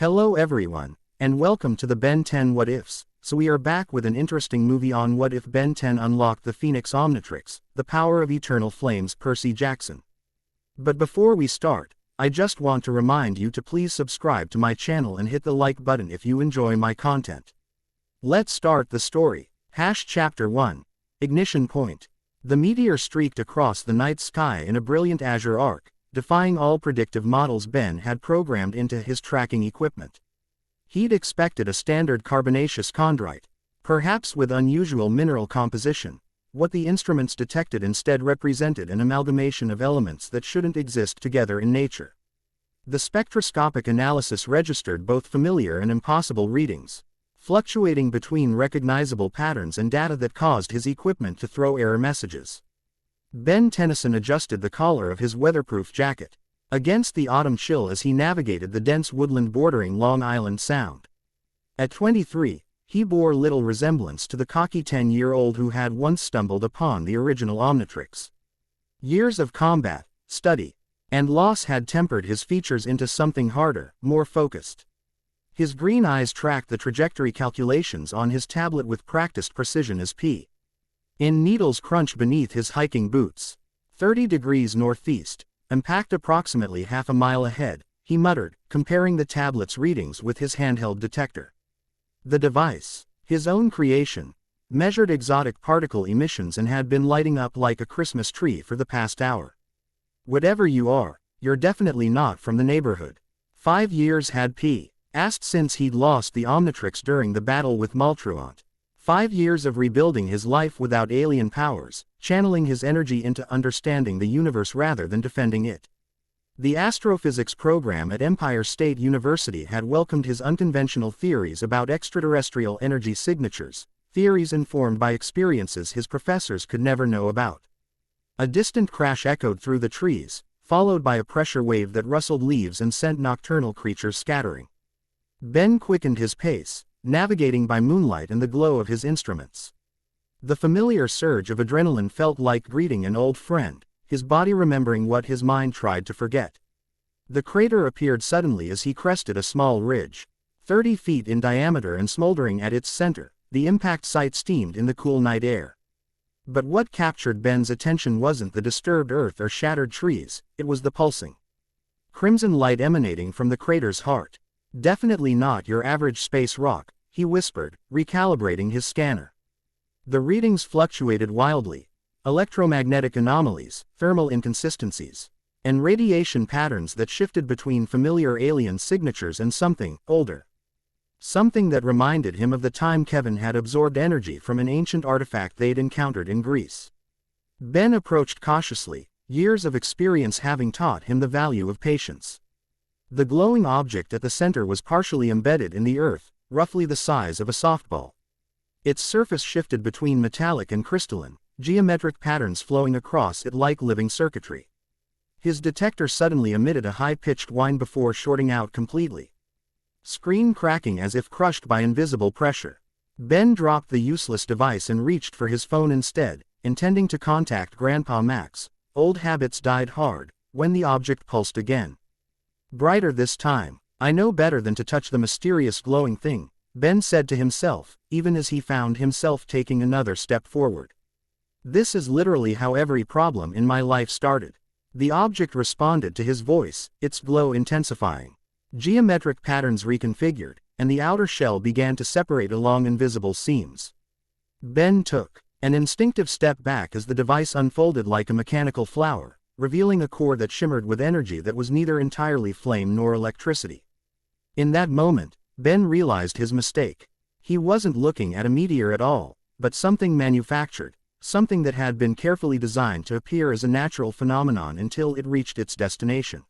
Hello everyone, and welcome to the Ben 10 What Ifs. So we are back with an interesting movie on what if Ben 10 unlocked the Phoenix Omnitrix, the power of eternal flames. Percy Jackson. But before we start, I just want to remind you to please subscribe to my channel and hit the like button if you enjoy my content. Let's start the story. Chapter 1. Ignition Point. The meteor streaked across the night sky in a brilliant azure arc, defying all predictive models Ben had programmed into his tracking equipment. He'd expected a standard carbonaceous chondrite, perhaps with unusual mineral composition. What the instruments detected instead represented an amalgamation of elements that shouldn't exist together in nature. The spectroscopic analysis registered both familiar and impossible readings, fluctuating between recognizable patterns and data that caused his equipment to throw error messages. Ben Tennyson adjusted the collar of his weatherproof jacket against the autumn chill as he navigated the dense woodland bordering Long Island Sound. At 23, he bore little resemblance to the cocky 10-year-old who had once stumbled upon the original Omnitrix. Years of combat, study, and loss had tempered his features into something harder, more focused. His green eyes tracked the trajectory calculations on his tablet with practiced precision as P. In needles crunched beneath his hiking boots. 30 degrees northeast, impact approximately half a mile ahead, he muttered, comparing the tablet's readings with his handheld detector. The device, his own creation, measured exotic particle emissions and had been lighting up like a Christmas tree for the past hour. Whatever you are, you're definitely not from the neighborhood. 5 years had P. asked since he'd lost the Omnitrix during the battle with Maltruant. 5 years of rebuilding his life without alien powers, channeling his energy into understanding the universe rather than defending it. The astrophysics program at Empire State University had welcomed his unconventional theories about extraterrestrial energy signatures, theories informed by experiences his professors could never know about. A distant crash echoed through the trees, followed by a pressure wave that rustled leaves and sent nocturnal creatures scattering. Ben quickened his pace, navigating by moonlight and the glow of his instruments. The familiar surge of adrenaline felt like greeting an old friend, his body remembering what his mind tried to forget. The crater appeared suddenly as he crested a small ridge, 30 feet in diameter and smoldering at its center. The impact site steamed in the cool night air. But what captured Ben's attention wasn't the disturbed earth or shattered trees, it was the pulsing crimson light emanating from the crater's heart. Definitely not your average space rock, he whispered, recalibrating his scanner. The readings fluctuated wildly. Electromagnetic anomalies, thermal inconsistencies, and radiation patterns that shifted between familiar alien signatures and something older. Something that reminded him of the time Kevin had absorbed energy from an ancient artifact they'd encountered in Greece. Ben approached cautiously, years of experience having taught him the value of patience. The glowing object at the center was partially embedded in the earth, roughly the size of a softball. Its surface shifted between metallic and crystalline, geometric patterns flowing across it like living circuitry. His detector suddenly emitted a high-pitched whine before shorting out completely. Screen cracking as if crushed by invisible pressure. Ben dropped the useless device and reached for his phone instead, intending to contact Grandpa Max. Old habits died hard when the object pulsed again. Brighter this time. I know better than to touch the mysterious glowing thing, Ben said to himself, even as he found himself taking another step forward. This is literally how every problem in my life started. The object responded to his voice, its glow intensifying. Geometric patterns reconfigured, and the outer shell began to separate along invisible seams. Ben took an instinctive step back as the device unfolded like a mechanical flower, revealing a core that shimmered with energy that was neither entirely flame nor electricity. In that moment, Ben realized his mistake. He wasn't looking at a meteor at all, but something manufactured, something that had been carefully designed to appear as a natural phenomenon until it reached its destination.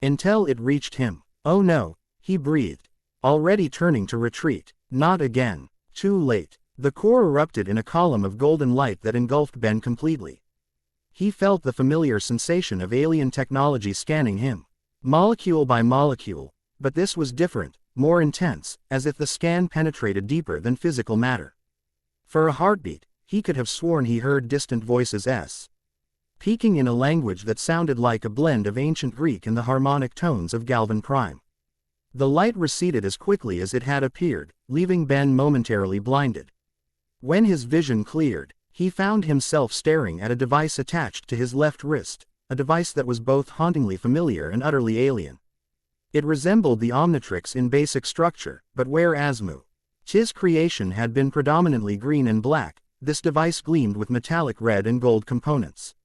Until it reached him. Oh no, he breathed, already turning to retreat. Not again. Too late. The core erupted in a column of golden light that engulfed Ben completely. He felt the familiar sensation of alien technology scanning him, molecule by molecule, but this was different, more intense, as if the scan penetrated deeper than physical matter. For a heartbeat, he could have sworn he heard distant voices peaking in a language that sounded like a blend of ancient Greek and the harmonic tones of Galvan Prime. The light receded as quickly as it had appeared, leaving Ben momentarily blinded. When his vision cleared, he found himself staring at a device attached to his left wrist, a device that was both hauntingly familiar and utterly alien. It resembled the Omnitrix in basic structure, but whereas his creation had been predominantly green and black, this device gleamed with metallic red and gold components.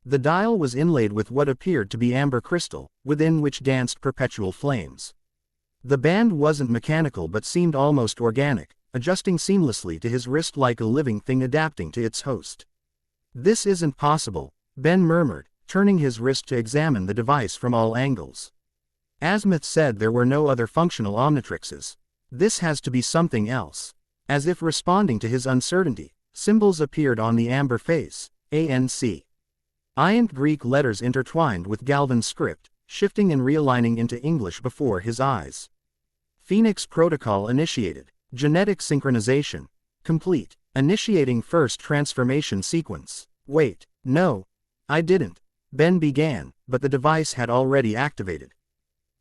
The dial was inlaid with what appeared to be amber crystal, within which danced perpetual flames. The band wasn't mechanical but seemed almost organic, adjusting seamlessly to his wrist like a living thing adapting to its host. "This isn't possible," Ben murmured, turning his wrist to examine the device from all angles. Azimuth said there were no other functional Omnitrixes. This has to be something else. As if responding to his uncertainty, symbols appeared on the amber face, ANC. Iant Greek letters intertwined with Galvan script, shifting and realigning into English before his eyes. Phoenix Protocol initiated. Genetic synchronization. Complete. Initiating first transformation sequence. Wait, no. I didn't. Ben began, but the device had already activated.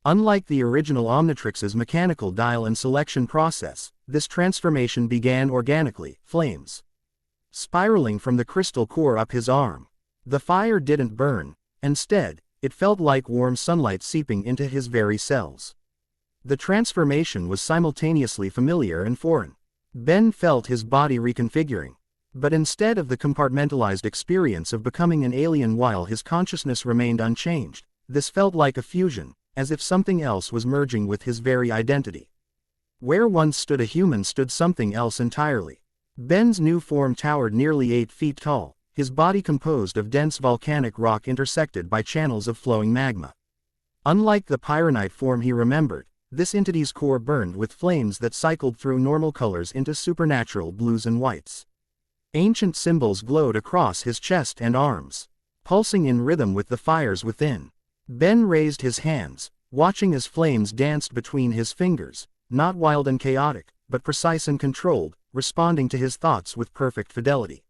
Unlike the original Omnitrix's mechanical dial and selection process, this transformation began organically, flames spiraling from the crystal core up his arm. The fire didn't burn. Instead, it felt like warm sunlight seeping into his very cells. The transformation was simultaneously familiar and foreign. Ben felt his body reconfiguring. But instead of the compartmentalized experience of becoming an alien while his consciousness remained unchanged, this felt like a fusion, as if something else was merging with his very identity. Where once stood a human stood something else entirely. Ben's new form towered nearly 8 feet tall, his body composed of dense volcanic rock intersected by channels of flowing magma. Unlike the pyronite form he remembered, this entity's core burned with flames that cycled through normal colors into supernatural blues and whites. Ancient symbols glowed across his chest and arms, pulsing in rhythm with the fires within. Ben raised his hands, watching as flames danced between his fingers, not wild and chaotic, but precise and controlled, responding to his thoughts with perfect fidelity.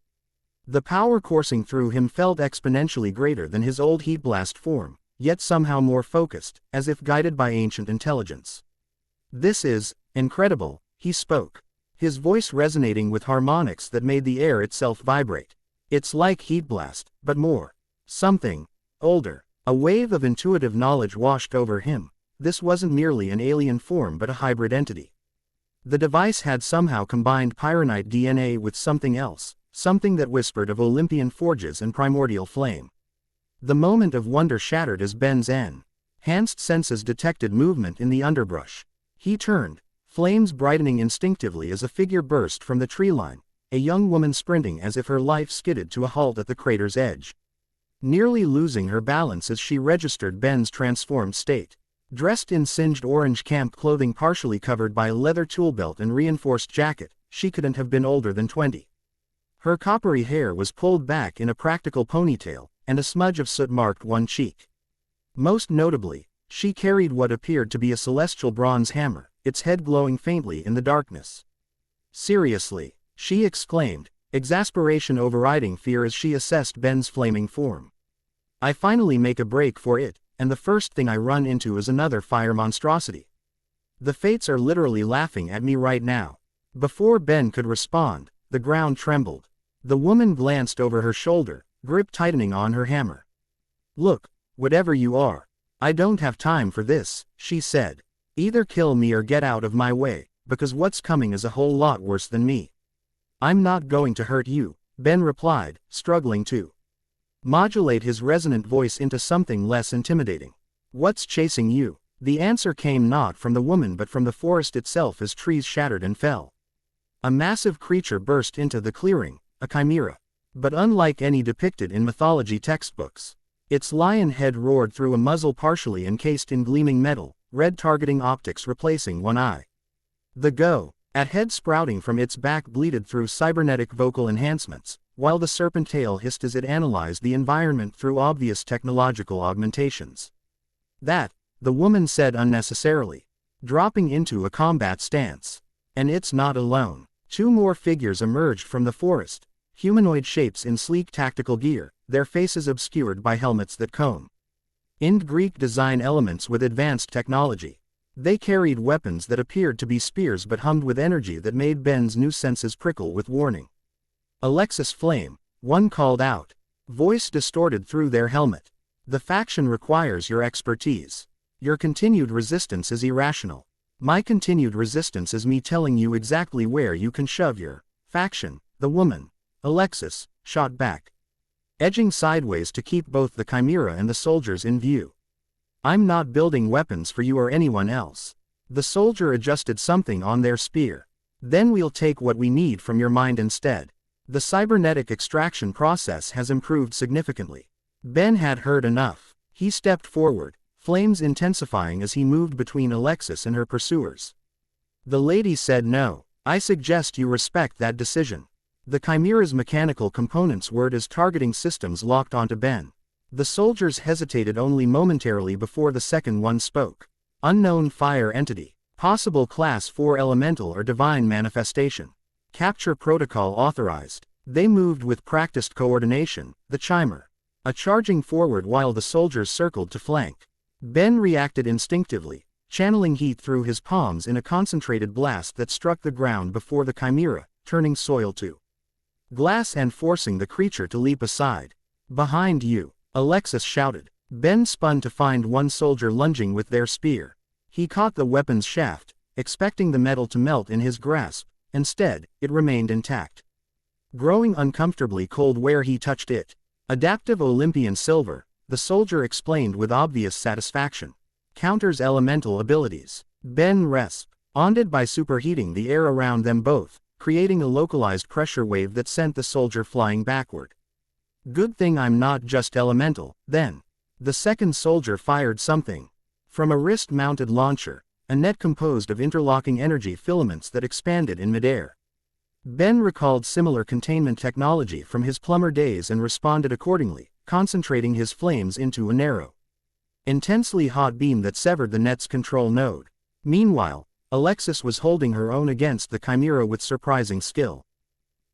The power coursing through him felt exponentially greater than his old heat blast form, yet somehow more focused, as if guided by ancient intelligence. "This is incredible," he spoke, his voice resonating with harmonics that made the air itself vibrate. "It's like heat blast, but more. Something older." A wave of intuitive knowledge washed over him. This wasn't merely an alien form but a hybrid entity. The device had somehow combined pyronite DNA with something else, something that whispered of Olympian forges and primordial flame. The moment of wonder shattered as Ben's enhanced senses detected movement in the underbrush. He turned, flames brightening instinctively as a figure burst from the tree line, a young woman sprinting as if her life skidded to a halt at the crater's edge. Nearly losing her balance as she registered Ben's transformed state. Dressed in singed orange camp clothing partially covered by a leather tool belt and reinforced jacket, she couldn't have been older than 20. Her coppery hair was pulled back in a practical ponytail, and a smudge of soot marked one cheek. Most notably, she carried what appeared to be a celestial bronze hammer, its head glowing faintly in the darkness. "Seriously," she exclaimed, exasperation overriding fear as she assessed Ben's flaming form. "I finally make a break for it, and the first thing I run into is another fire monstrosity. The fates are literally laughing at me right now." Before Ben could respond, the ground trembled. The woman glanced over her shoulder, grip tightening on her hammer. "Look, whatever you are, I don't have time for this," she said. "Either kill me or get out of my way, because what's coming is a whole lot worse than me." "I'm not going to hurt you," Ben replied, struggling to modulate his resonant voice into something less intimidating. "What's chasing you?" The answer came not from the woman but from the forest itself as trees shattered and fell. A massive creature burst into the clearing, a chimera. But unlike any depicted in mythology textbooks, its lion head roared through a muzzle partially encased in gleaming metal, red targeting optics replacing one eye. The at head sprouting from its back bleated through cybernetic vocal enhancements, while the serpent tail hissed as it analyzed the environment through obvious technological augmentations. "That," the woman said unnecessarily, dropping into a combat stance. "And it's not alone." 2 more figures emerged from the forest, humanoid shapes in sleek tactical gear, their faces obscured by helmets that comb. In Greek design elements with advanced technology. They carried weapons that appeared to be spears but hummed with energy that made Ben's new senses prickle with warning. "Alexis Flame," one called out. Voice distorted through their helmet. "The faction requires your expertise. Your continued resistance is irrational. My continued resistance is me telling you exactly where you can shove your faction." The woman, Alexis, shot back, edging sideways to keep both the Chimera and the soldiers in view. "I'm not building weapons for you or anyone else." The soldier adjusted something on their spear. "Then we'll take what we need from your mind instead. The cybernetic extraction process has improved significantly." Ben had heard enough. He stepped forward, flames intensifying as he moved between Alexis and her pursuers. The lady said no. "I suggest you respect that decision." The Chimera's mechanical components were as targeting systems locked onto Ben. The soldiers hesitated only momentarily before the second one spoke. "Unknown fire entity. Possible class 4 elemental or divine manifestation. Capture protocol authorized." They moved with practiced coordination, the Chimera charging forward while the soldiers circled to flank. Ben reacted instinctively, channeling heat through his palms in a concentrated blast that struck the ground before the Chimera, turning soil to glass and forcing the creature to leap aside. "Behind you," Alexis shouted. Ben spun to find one soldier lunging with their spear. He caught the weapon's shaft, expecting the metal to melt in his grasp. Instead, it remained intact, growing uncomfortably cold where he touched it. "Adaptive Olympian silver," the soldier explained with obvious satisfaction. "Counters elemental abilities." Ben responded by superheating the air around them both, creating a localized pressure wave that sent the soldier flying backward. "Good thing I'm not just elemental, then." The second soldier fired something from a wrist-mounted launcher, a net composed of interlocking energy filaments that expanded in midair. Ben recalled similar containment technology from his plumber days and responded accordingly, concentrating his flames into a narrow, intensely hot beam that severed the net's control node. Meanwhile, Alexis was holding her own against the Chimera with surprising skill.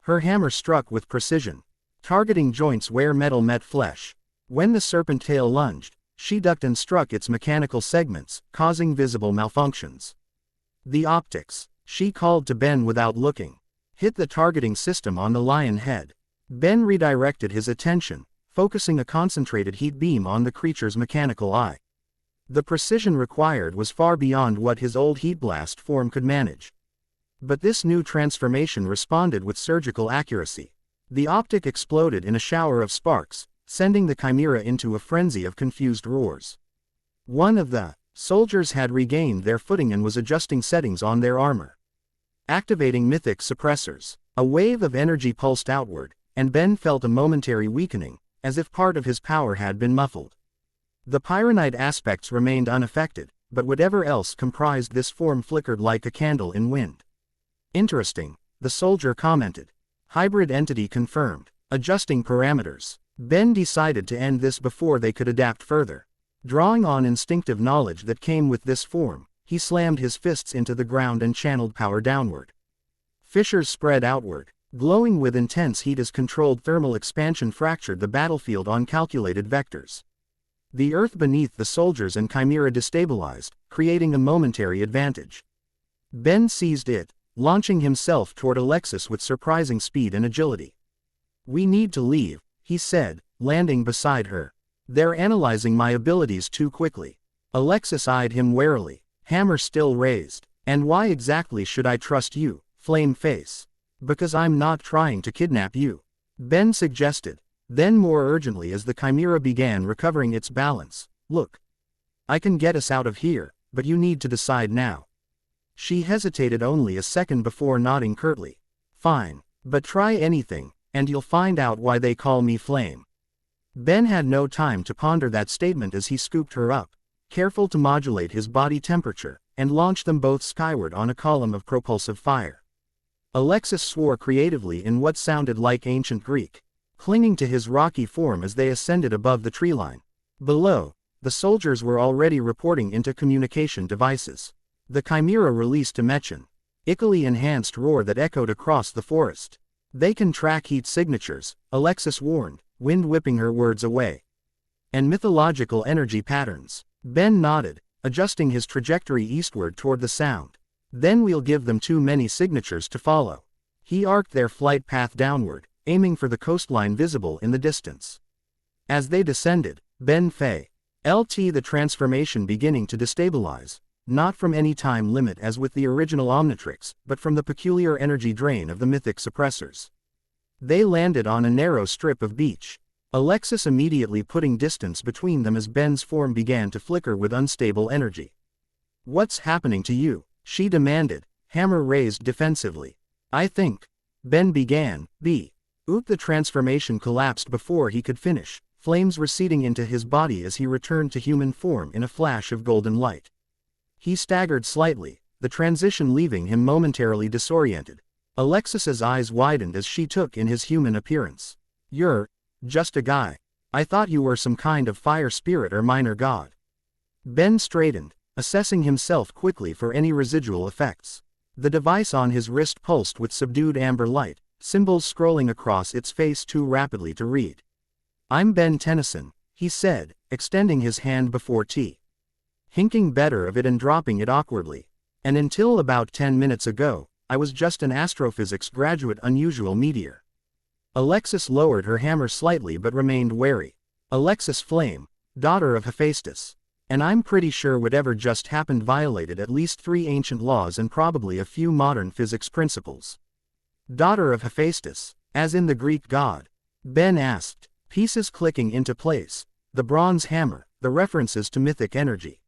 Her hammer struck with precision, targeting joints where metal met flesh. When the serpent tail lunged, she ducked and struck its mechanical segments, causing visible malfunctions. "The optics," she called to Ben without looking. "Hit the targeting system on the lion head." Ben redirected his attention, focusing a concentrated heat beam on the creature's mechanical eye. The precision required was far beyond what his old heat blast form could manage. But this new transformation responded with surgical accuracy. The optic exploded in a shower of sparks, sending the Chimera into a frenzy of confused roars. One of the soldiers had regained their footing and was adjusting settings on their armor, activating mythic suppressors. A wave of energy pulsed outward, and Ben felt a momentary weakening, as if part of his power had been muffled. The pyronite aspects remained unaffected, but whatever else comprised this form flickered like a candle in wind. "Interesting," the soldier commented. "Hybrid entity confirmed. Adjusting parameters." Ben decided to end this before they could adapt further. Drawing on instinctive knowledge that came with this form, he slammed his fists into the ground and channeled power downward. Fissures spread outward, glowing with intense heat as controlled thermal expansion fractured the battlefield on calculated vectors. The earth beneath the soldiers and Chimera destabilized, creating a momentary advantage. Ben seized it, launching himself toward Alexis with surprising speed and agility. "We need to leave," he said, landing beside her. "They're analyzing my abilities too quickly." Alexis eyed him warily, hammer still raised. "And why exactly should I trust you, flame face?" "Because I'm not trying to kidnap you," Ben suggested. Then more urgently as the Chimera began recovering its balance, "Look. I can get us out of here, but you need to decide now." She hesitated only a second before nodding curtly. "Fine. But try anything, and you'll find out why they call me Flame." Ben had no time to ponder that statement as he scooped her up, careful to modulate his body temperature, and launch them both skyward on a column of propulsive fire. Alexis swore creatively in what sounded like ancient Greek, clinging to his rocky form as they ascended above the tree line. Below, the soldiers were already reporting into communication devices. The Chimera released a Mechan, ically enhanced roar that echoed across the forest. "They can track heat signatures," Alexis warned, wind whipping her words away. "And mythological energy patterns." Ben nodded, adjusting his trajectory eastward toward the sound. Then we'll give them too many signatures to follow. He arced their flight path downward, aiming for the coastline visible in the distance. As they descended, Ben Fei LT the transformation beginning to destabilize, not from any time limit as with the original Omnitrix, but from the peculiar energy drain of the mythic suppressors. They landed on a narrow strip of beach, Alexis immediately putting distance between them as Ben's form began to flicker with unstable energy. "What's happening to you?" she demanded, hammer raised defensively. "I think," Ben began, the transformation collapsed before he could finish, flames receding into his body as he returned to human form in a flash of golden light. He staggered slightly, the transition leaving him momentarily disoriented. Alexis's eyes widened as she took in his human appearance. "You're just a guy. I thought you were some kind of fire spirit or minor god." Ben straightened, assessing himself quickly for any residual effects. The device on his wrist pulsed with subdued amber light, symbols scrolling across its face too rapidly to read. "I'm Ben Tennyson," he said, extending his hand before hinking better of it and dropping it awkwardly. "And until about 10 minutes ago, I was just an astrophysics graduate unusual meteor." Alexis lowered her hammer slightly but remained wary. "Alexis Flame, daughter of Hephaestus. And I'm pretty sure whatever just happened violated at least 3 ancient laws and probably a few modern physics principles." "Daughter of Hephaestus, as in the Greek god?" Ben asked, pieces clicking into place. The bronze hammer, the references to mythic energy.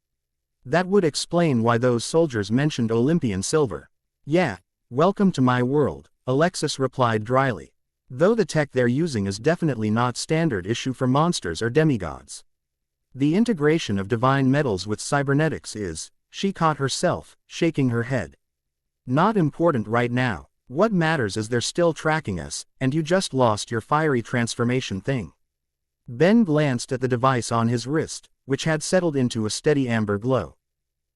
"That would explain why those soldiers mentioned Olympian silver." "Yeah, welcome to my world," Alexis replied dryly. "Though the tech they're using is definitely not standard issue for monsters or demigods. The integration of divine metals with cybernetics is," she caught herself, shaking her head. "Not important right now. What matters is they're still tracking us, and you just lost your fiery transformation thing." Ben glanced at the device on his wrist, which had settled into a steady amber glow.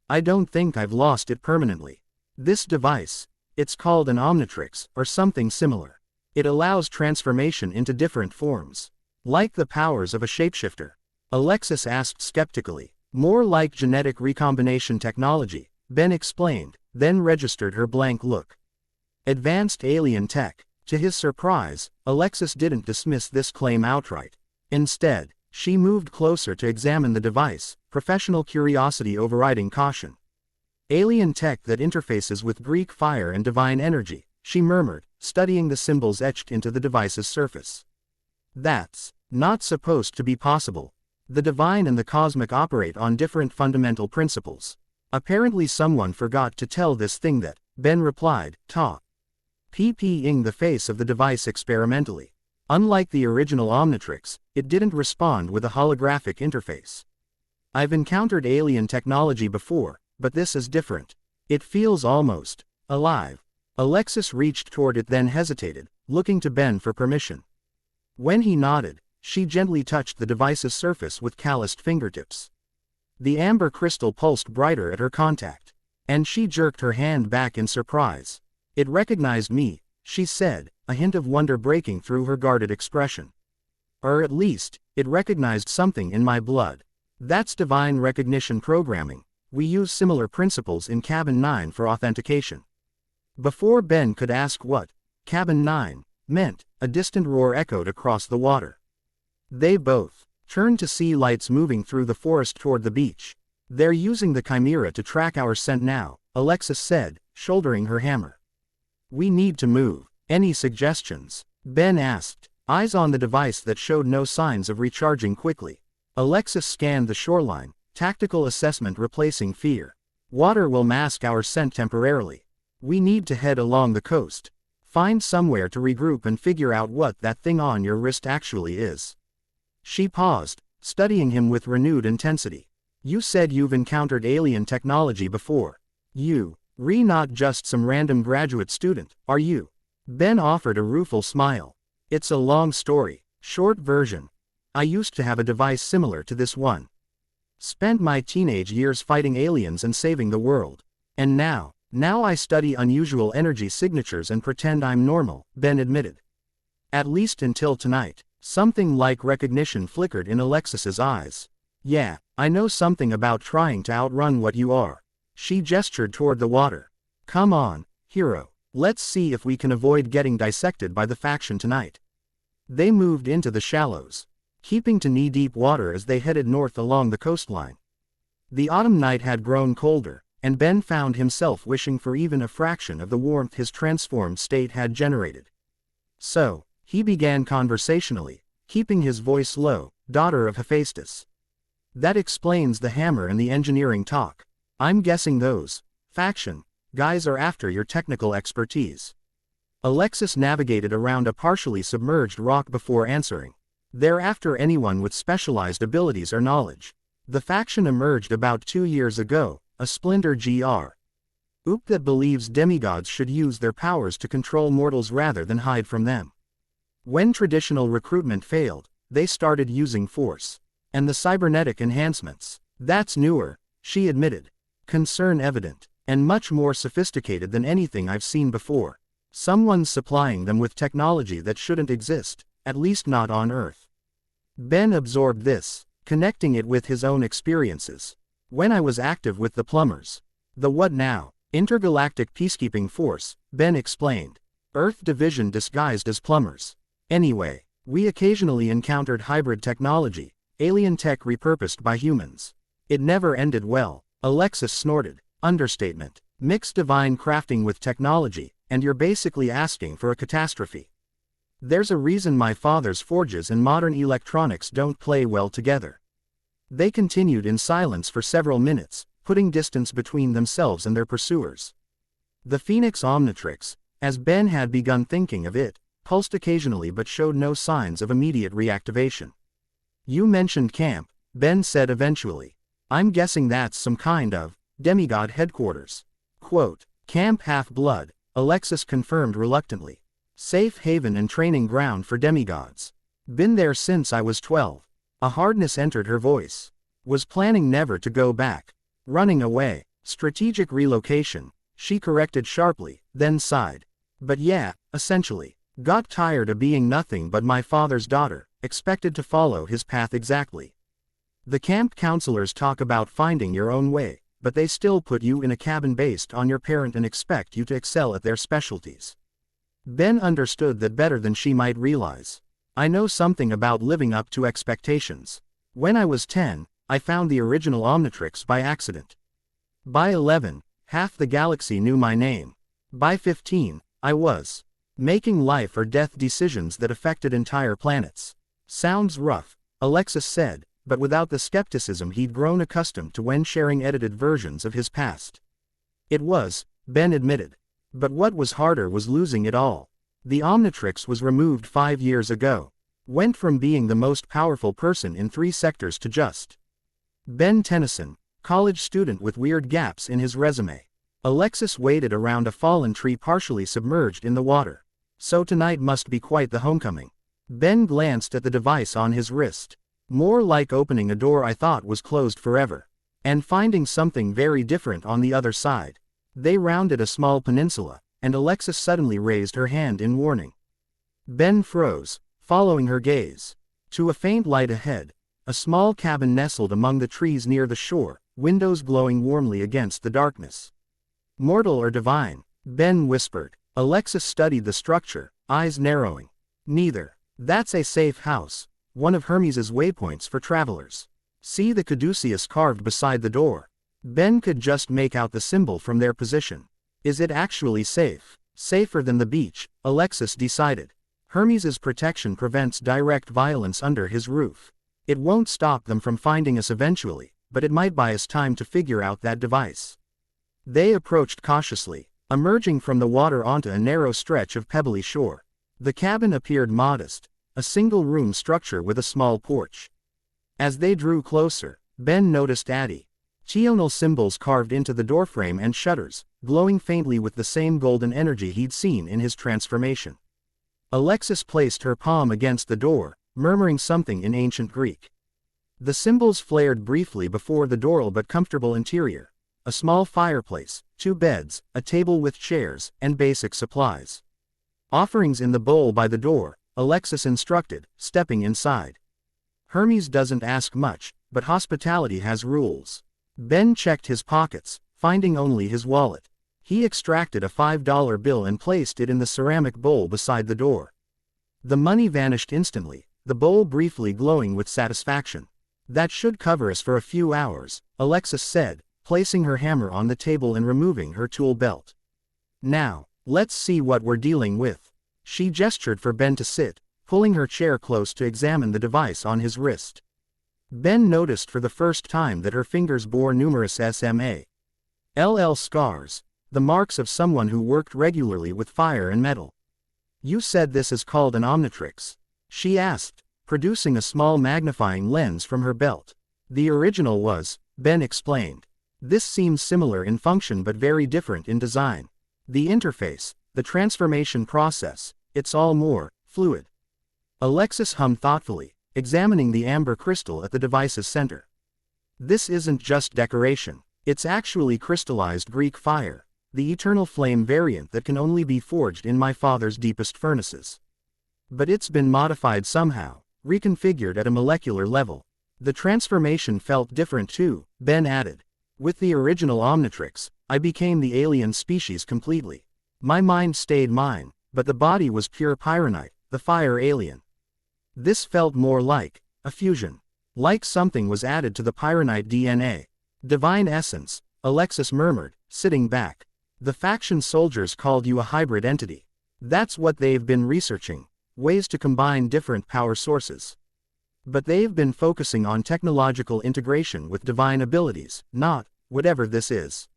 "I don't think I've lost it permanently. This device, it's called an Omnitrix, or something similar. It allows transformation into different forms. Like the powers of a shapeshifter?" Alexis asked skeptically. "More like genetic recombination technology," Ben explained, then registered her blank look. "Advanced alien tech." To his surprise, Alexis didn't dismiss this claim outright. Instead, she moved closer to examine the device, professional curiosity overriding caution. "Alien tech that interfaces with Greek fire and divine energy," she murmured, studying the symbols etched into the device's surface. "That's not supposed to be possible. The divine and the cosmic operate on different fundamental principles. Apparently someone forgot to tell this thing that," Ben replied, pping the face of the device experimentally. Unlike the original Omnitrix, it didn't respond with a holographic interface. "I've encountered alien technology before, but this is different. It feels almost alive." Alexis reached toward it then hesitated, looking to Ben for permission. When he nodded, she gently touched the device's surface with calloused fingertips. The amber crystal pulsed brighter at her contact, and she jerked her hand back in surprise. "It recognized me," she said, a hint of wonder breaking through her guarded expression. "Or at least, it recognized something in my blood. That's divine recognition programming. We use similar principles in Cabin 9 for authentication." Before Ben could ask what Cabin 9 meant, a distant roar echoed across the water. They both turned to see lights moving through the forest toward the beach. "They're using the Chimera to track our scent now," Alexis said, shouldering her hammer. "We need to move." "Any suggestions?" Ben asked, eyes on the device that showed no signs of recharging quickly. Alexis scanned the shoreline, tactical assessment replacing fear. "Water will mask our scent temporarily. We need to head along the coast. Find somewhere to regroup and figure out what that thing on your wrist actually is." She paused, studying him with renewed intensity. "You said you've encountered alien technology before. Not just some random graduate student, are you?" Ben offered a rueful smile. "It's a long story. Short version. I used to have a device similar to this one. Spent my teenage years fighting aliens and saving the world. And now I study unusual energy signatures and pretend I'm normal," Ben admitted. "At least until tonight." Something like recognition flickered in Alexis's eyes. "Yeah, I know something about trying to outrun what you are. She gestured toward the water. Come on, hero. Let's see if we can avoid getting dissected by the faction tonight. They moved into the shallows, keeping to knee-deep water as they headed north along the coastline. The autumn night had grown colder, and Ben found himself wishing for even a fraction of the warmth his transformed state had generated. So, he began conversationally, keeping his voice low, daughter of Hephaestus. That explains the hammer and the engineering talk. I'm guessing those faction guys are after your technical expertise. Alexis navigated around a partially submerged rock before answering. They're after anyone with specialized abilities or knowledge. The faction emerged about 2 years ago, a splinter group that believes demigods should use their powers to control mortals rather than hide from them. When traditional recruitment failed, they started using force and the cybernetic enhancements. That's newer, she admitted. Concern evident, and much more sophisticated than anything I've seen before. Someone's supplying them with technology that shouldn't exist, at least not on Earth. Ben absorbed this, connecting it with his own experiences. When I was active with the plumbers. The what now? Intergalactic Peacekeeping Force, Ben explained. Earth division disguised as plumbers. Anyway, we occasionally encountered hybrid technology, alien tech repurposed by humans. It never ended well. Alexis snorted. Understatement. Mix divine crafting with technology, and you're basically asking for a catastrophe. There's a reason my father's forges and modern electronics don't play well together. They continued in silence for several minutes, putting distance between themselves and their pursuers. The Phoenix Omnitrix, as Ben had begun thinking of it, pulsed occasionally but showed no signs of immediate reactivation. You mentioned camp, Ben said eventually. I'm guessing that's some kind of demigod headquarters. Quote, Camp Half-Blood, Alexis confirmed reluctantly. Safe haven and training ground for demigods. Been there since I was 12. A hardness entered her voice. Was planning never to go back. Running away. Strategic relocation, she corrected sharply, then sighed. But yeah, essentially. Got tired of being nothing but my father's daughter, expected to follow his path exactly. The camp counselors talk about finding your own way, but they still put you in a cabin based on your parent and expect you to excel at their specialties. Ben understood that better than she might realize. I know something about living up to expectations. When I was 10, I found the original Omnitrix by accident. By 11, half the galaxy knew my name. By 15, I was making life or death decisions that affected entire planets. Sounds rough, Alexis said, but without the skepticism he'd grown accustomed to when sharing edited versions of his past. It was, Ben admitted. But what was harder was losing it all. The Omnitrix was removed 5 years ago. Went from being the most powerful person in 3 sectors to just Ben Tennyson, college student with weird gaps in his resume. Alexis waited around a fallen tree partially submerged in the water. So tonight must be quite the homecoming. Ben glanced at the device on his wrist. More like opening a door I thought was closed forever. And finding something very different on the other side. They rounded a small peninsula, and Alexis suddenly raised her hand in warning. Ben froze, following her gaze. To a faint light ahead, a small cabin nestled among the trees near the shore, windows glowing warmly against the darkness. Mortal or divine? Ben whispered. Alexis studied the structure, eyes narrowing. Neither. That's a safe house. One of Hermes's waypoints for travelers. See the caduceus carved beside the door. Ben could just make out the symbol from their position. Is it actually safe? Safer than the beach, Alexis decided. Hermes's protection prevents direct violence under his roof. It won't stop them from finding us eventually, but it might buy us time to figure out that device. They approached cautiously, emerging from the water onto a narrow stretch of pebbly shore. The cabin appeared modest, a single-room structure with a small porch. As they drew closer, Ben noticed tional symbols carved into the doorframe and shutters, glowing faintly with the same golden energy he'd seen in his transformation. Alexis placed her palm against the door, murmuring something in ancient Greek. The symbols flared briefly before the door but comfortable interior. A small fireplace, 2 beds, a table with chairs, and basic supplies. Offerings in the bowl by the door, Alexis instructed, stepping inside. Hermes doesn't ask much, but hospitality has rules. Ben checked his pockets, finding only his wallet. He extracted a $5 bill and placed it in the ceramic bowl beside the door. The money vanished instantly, the bowl briefly glowing with satisfaction. "That should cover us for a few hours," Alexis said, placing her hammer on the table and removing her tool belt. "Now, let's see what we're dealing with." She gestured for Ben to sit, pulling her chair close to examine the device on his wrist. Ben noticed for the first time that her fingers bore numerous SMALL scars, the marks of someone who worked regularly with fire and metal. "You said this is called an Omnitrix?" she asked, producing a small magnifying lens from her belt. "The original was," Ben explained. "This seems similar in function but very different in design. The interface, the transformation process, it's all more fluid." Alexis hummed thoughtfully, examining the amber crystal at the device's center. "This isn't just decoration. It's actually crystallized Greek fire, the eternal flame variant that can only be forged in my father's deepest furnaces. But it's been modified somehow, reconfigured at a molecular level." "The transformation felt different too," Ben added. "With the original Omnitrix, I became the alien species completely. My mind stayed mine, but the body was pure pyronite, the fire alien. This felt more like a fusion. Like something was added to the pyronite DNA. Divine essence," Alexis murmured, sitting back. "The faction soldiers called you a hybrid entity. That's what they've been researching, ways to combine different power sources. But they've been focusing on technological integration with divine abilities, not whatever this is."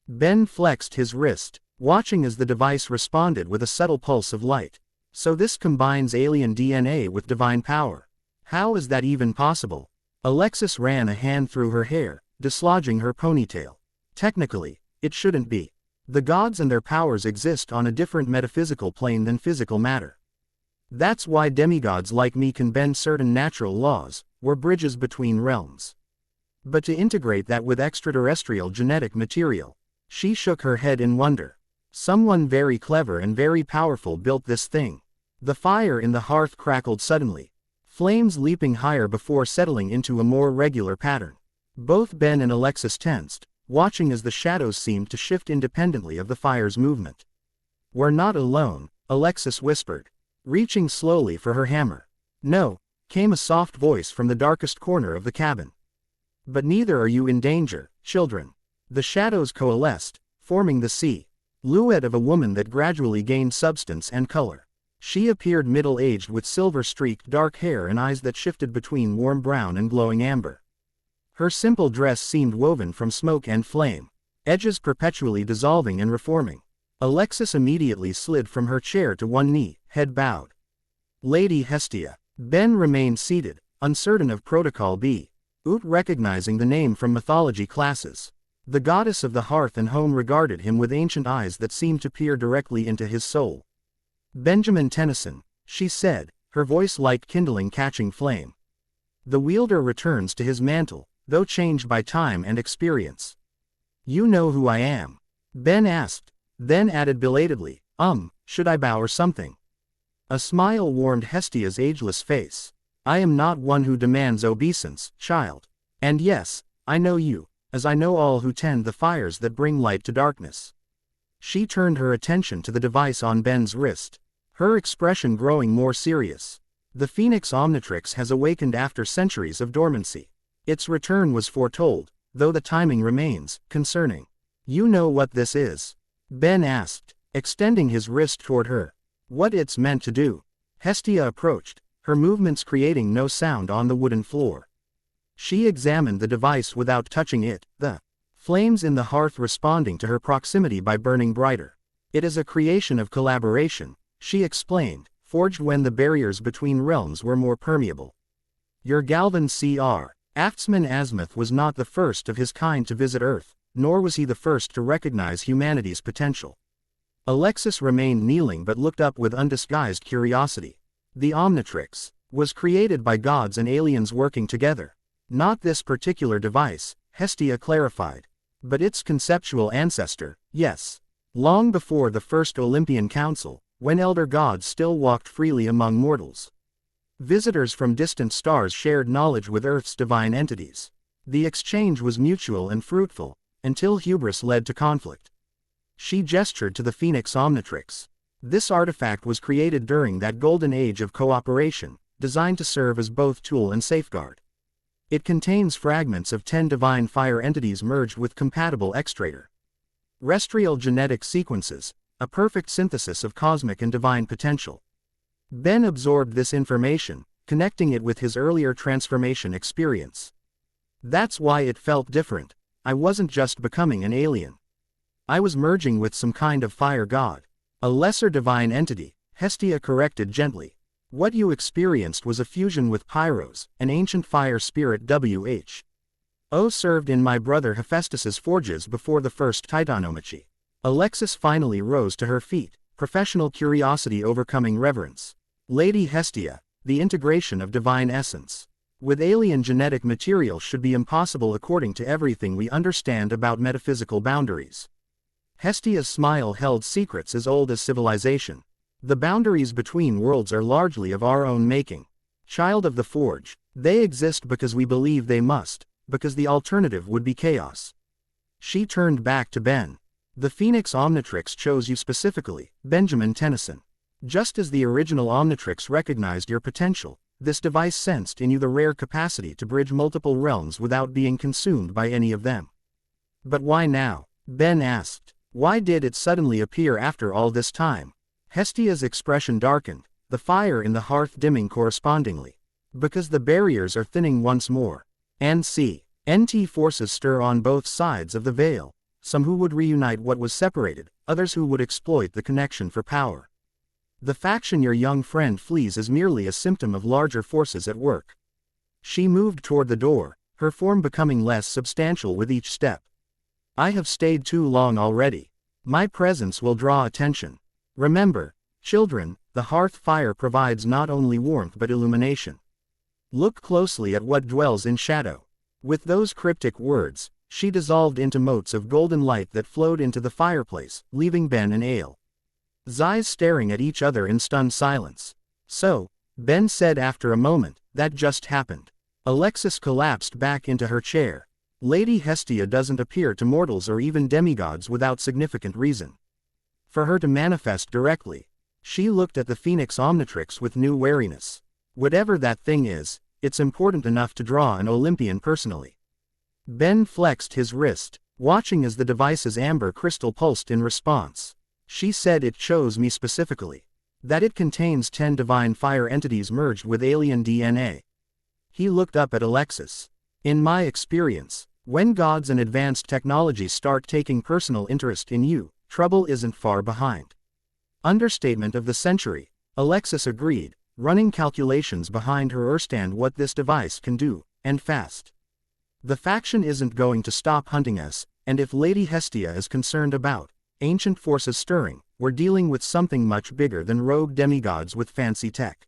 Ben flexed his wrist, watching as the device responded with a subtle pulse of light. "So this combines alien DNA with divine power. How is that even possible?" Alexis ran a hand through her hair, dislodging her ponytail. "Technically, it shouldn't be. The gods and their powers exist on a different metaphysical plane than physical matter. That's why demigods like me can bend certain natural laws, we're bridges between realms. But to integrate that with extraterrestrial genetic material..." She shook her head in wonder. "Someone very clever and very powerful built this thing." The fire in the hearth crackled suddenly, flames leaping higher before settling into a more regular pattern. Both Ben and Alexis tensed, watching as the shadows seemed to shift independently of the fire's movement. "We're not alone," Alexis whispered, reaching slowly for her hammer. "No," came a soft voice from the darkest corner of the cabin. "But neither are you in danger, children." The shadows coalesced, forming the silhouette of a woman that gradually gained substance and color. She appeared middle-aged with silver-streaked dark hair and eyes that shifted between warm brown and glowing amber. Her simple dress seemed woven from smoke and flame, edges perpetually dissolving and reforming. Alexis immediately slid from her chair to one knee, head bowed. "Lady Hestia." Ben remained seated, uncertain of protocol B. Recognizing the name from mythology classes. The goddess of the hearth and home regarded him with ancient eyes that seemed to peer directly into his soul. "Benjamin Tennyson," she said, her voice like kindling catching flame. "The wielder returns to his mantle, though changed by time and experience." "You know who I am?" Ben asked, then added belatedly, should I bow or something?" A smile warmed Hestia's ageless face. "I am not one who demands obeisance, child. And yes, I know you, as I know all who tend the fires that bring light to darkness." She turned her attention to the device on Ben's wrist, her expression growing more serious. "The Phoenix Omnitrix has awakened after centuries of dormancy. Its return was foretold, though the timing remains concerning." "You know what this is?" Ben asked, extending his wrist toward her. "What it's meant to do?" Hestia approached, her movements creating no sound on the wooden floor. She examined the device without touching it, the flames in the hearth responding to her proximity by burning brighter. "It is a creation of collaboration," she explained, "forged when the barriers between realms were more permeable. Your Galvan Cr. Aftsman Asmuth was not the first of his kind to visit Earth, nor was he the first to recognize humanity's potential." Alexis remained kneeling but looked up with undisguised curiosity. "The Omnitrix was created by gods and aliens working together. Not this particular device," Hestia clarified. "But its conceptual ancestor, yes. Long before the first Olympian Council, when elder gods still walked freely among mortals." Visitors from distant stars shared knowledge with Earth's divine entities. The exchange was mutual and fruitful, until hubris led to conflict. She gestured to the Phoenix Omnitrix. This artifact was created during that golden age of cooperation, designed to serve as both tool and safeguard. It contains fragments of 10 divine fire entities merged with compatible extraterrestrial genetic sequences, a perfect synthesis of cosmic and divine potential. Ben absorbed this information, connecting it with his earlier transformation experience. That's why it felt different. I wasn't just becoming an alien. I was merging with some kind of fire god. A lesser divine entity, Hestia corrected gently. What you experienced was a fusion with Pyros, an ancient fire spirit who served in my brother Hephaestus's forges before the first Titanomachy. Alexis finally rose to her feet, professional curiosity overcoming reverence. Lady Hestia, the integration of divine essence with alien genetic material should be impossible according to everything we understand about metaphysical boundaries. Hestia's smile held secrets as old as civilization. The boundaries between worlds are largely of our own making. Child of the Forge, they exist because we believe they must, because the alternative would be chaos. She turned back to Ben. The Phoenix Omnitrix chose you specifically, Benjamin Tennyson. Just as the original Omnitrix recognized your potential, this device sensed in you the rare capacity to bridge multiple realms without being consumed by any of them. But why now? Ben asked. Why did it suddenly appear after all this time? Hestia's expression darkened, the fire in the hearth dimming correspondingly. Because the barriers are thinning once more. And see, NT forces stir on both sides of the veil, some who would reunite what was separated, others who would exploit the connection for power. The faction your young friend flees is merely a symptom of larger forces at work. She moved toward the door, her form becoming less substantial with each step. I have stayed too long already. My presence will draw attention. Remember, children, the hearth fire provides not only warmth but illumination. Look closely at what dwells in shadow. With those cryptic words, she dissolved into motes of golden light that flowed into the fireplace, leaving Ben and Ale's eyes staring at each other in stunned silence. So, Ben said after a moment, that just happened. Alexis collapsed back into her chair. Lady Hestia doesn't appear to mortals or even demigods without significant reason. For her to manifest directly, she looked at the Phoenix Omnitrix with new wariness. Whatever that thing is, it's important enough to draw an Olympian personally. Ben flexed his wrist, watching as the device's amber crystal pulsed in response. She said it chose me specifically. That it contains 10 divine fire entities merged with alien DNA. He looked up at Alexis. In my experience, when gods and advanced technologies start taking personal interest in you, trouble isn't far behind. Understatement of the century, Alexis agreed, running calculations behind her stand what this device can do, and fast. The faction isn't going to stop hunting us, and if Lady Hestia is concerned about ancient forces stirring, we're dealing with something much bigger than rogue demigods with fancy tech.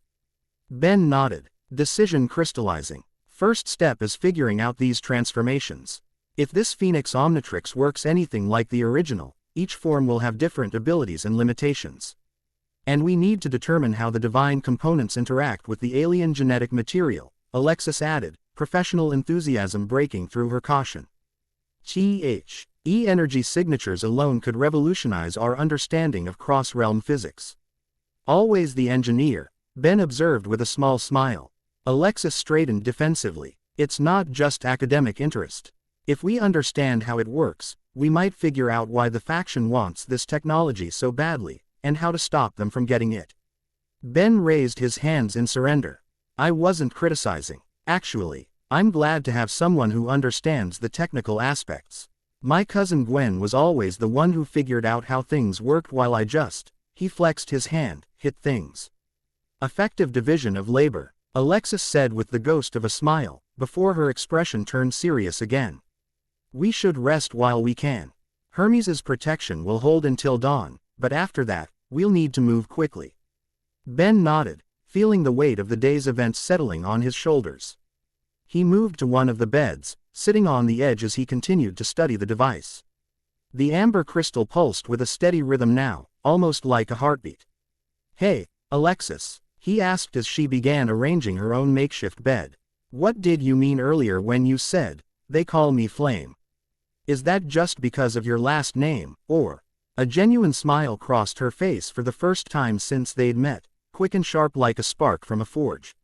Ben nodded, decision crystallizing. First step is figuring out these transformations. If this Phoenix Omnitrix works anything like the original, each form will have different abilities and limitations. And we need to determine how the divine components interact with the alien genetic material, Alexis added, professional enthusiasm breaking through her caution. E-energy signatures alone could revolutionize our understanding of cross-realm physics. Always the engineer, Ben observed with a small smile. Alexis straightened defensively. It's not just academic interest. If we understand how it works, we might figure out why the faction wants this technology so badly, and how to stop them from getting it. Ben raised his hands in surrender. I wasn't criticizing. Actually, I'm glad to have someone who understands the technical aspects. My cousin Gwen was always the one who figured out how things worked while he flexed his hand, hit things. Effective division of labor, Alexis said with the ghost of a smile, before her expression turned serious again. We should rest while we can. Hermes's protection will hold until dawn, but after that, we'll need to move quickly. Ben nodded, feeling the weight of the day's events settling on his shoulders. He moved to one of the beds, sitting on the edge as he continued to study the device. The amber crystal pulsed with a steady rhythm now, almost like a heartbeat. Hey, Alexis, he asked as she began arranging her own makeshift bed. What did you mean earlier when you said, "They call me Flame"? Is that just because of your last name, or? A genuine smile crossed her face for the first time since they'd met, quick and sharp like a spark from a forge.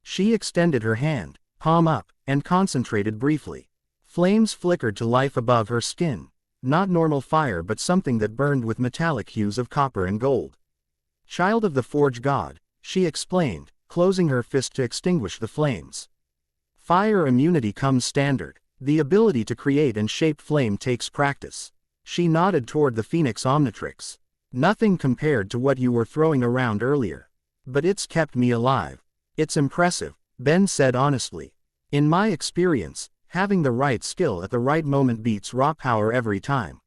She extended her hand, palm up, and concentrated briefly. Flames flickered to life above her skin. Not normal fire but something that burned with metallic hues of copper and gold. Child of the Forge God, she explained, closing her fist to extinguish the flames. Fire immunity comes standard. The ability to create and shape flame takes practice. She nodded toward the Phoenix Omnitrix. Nothing compared to what you were throwing around earlier. But it's kept me alive. It's impressive, Ben said honestly. In my experience, having the right skill at the right moment beats raw power every time.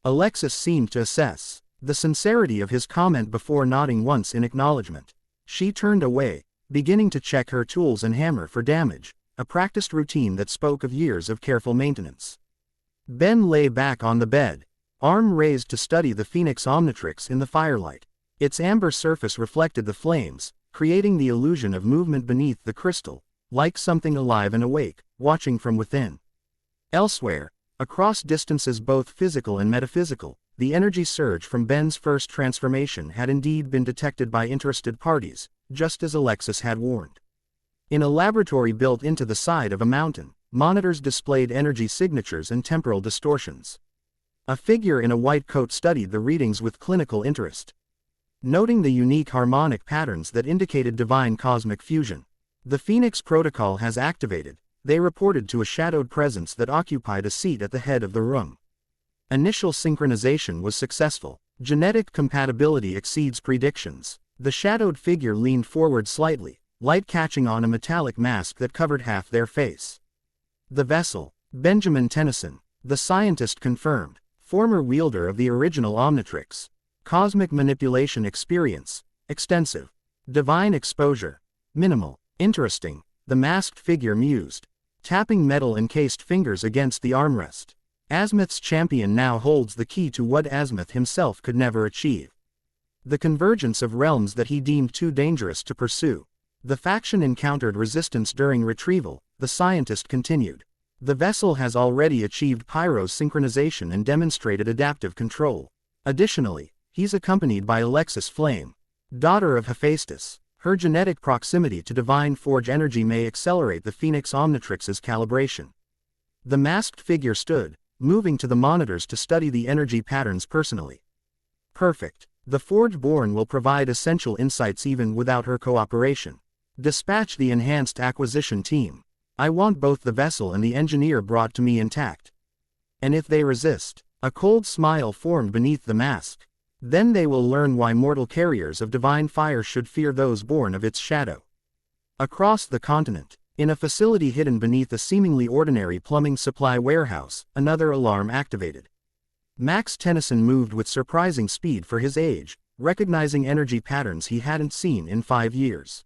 Alexis seemed to assess the sincerity of his comment before nodding once in acknowledgement. She turned away, beginning to check her tools and hammer for damage, a practiced routine that spoke of years of careful maintenance. Ben lay back on the bed, arm raised to study the Phoenix Omnitrix in the firelight. Its amber surface reflected the flames, creating the illusion of movement beneath the crystal, like something alive and awake, watching from within. Elsewhere, across distances both physical and metaphysical, the energy surge from Ben's first transformation had indeed been detected by interested parties, just as Alexis had warned. In a laboratory built into the side of a mountain, monitors displayed energy signatures and temporal distortions. A figure in a white coat studied the readings with clinical interest. Noting the unique harmonic patterns that indicated divine cosmic fusion. The Phoenix Protocol has activated, they reported to a shadowed presence that occupied a seat at the head of the room. Initial synchronization was successful. Genetic compatibility exceeds predictions. The shadowed figure leaned forward slightly, light catching on a metallic mask that covered half their face. The vessel, Benjamin Tennyson, the scientist confirmed, former wielder of the original Omnitrix. Cosmic manipulation experience, extensive. Divine exposure, minimal. Interesting, the masked figure mused, tapping metal-encased fingers against the armrest. Azimuth's champion now holds the key to what Azimuth himself could never achieve. The convergence of realms that he deemed too dangerous to pursue. The faction encountered resistance during retrieval, the scientist continued. The vessel has already achieved pyro synchronization and demonstrated adaptive control. Additionally, he's accompanied by Alexis Flame, daughter of Hephaestus. Her genetic proximity to divine forge energy may accelerate the Phoenix Omnitrix's calibration. The masked figure stood, moving to the monitors to study the energy patterns personally. Perfect. The Forge-born will provide essential insights even without her cooperation. Dispatch the enhanced acquisition team. I want both the vessel and the engineer brought to me intact. And if they resist, a cold smile formed beneath the mask. Then they will learn why mortal carriers of divine fire should fear those born of its shadow. Across the continent, in a facility hidden beneath a seemingly ordinary plumbing supply warehouse, another alarm activated. Max Tennyson moved with surprising speed for his age, recognizing energy patterns he hadn't seen in 5 years.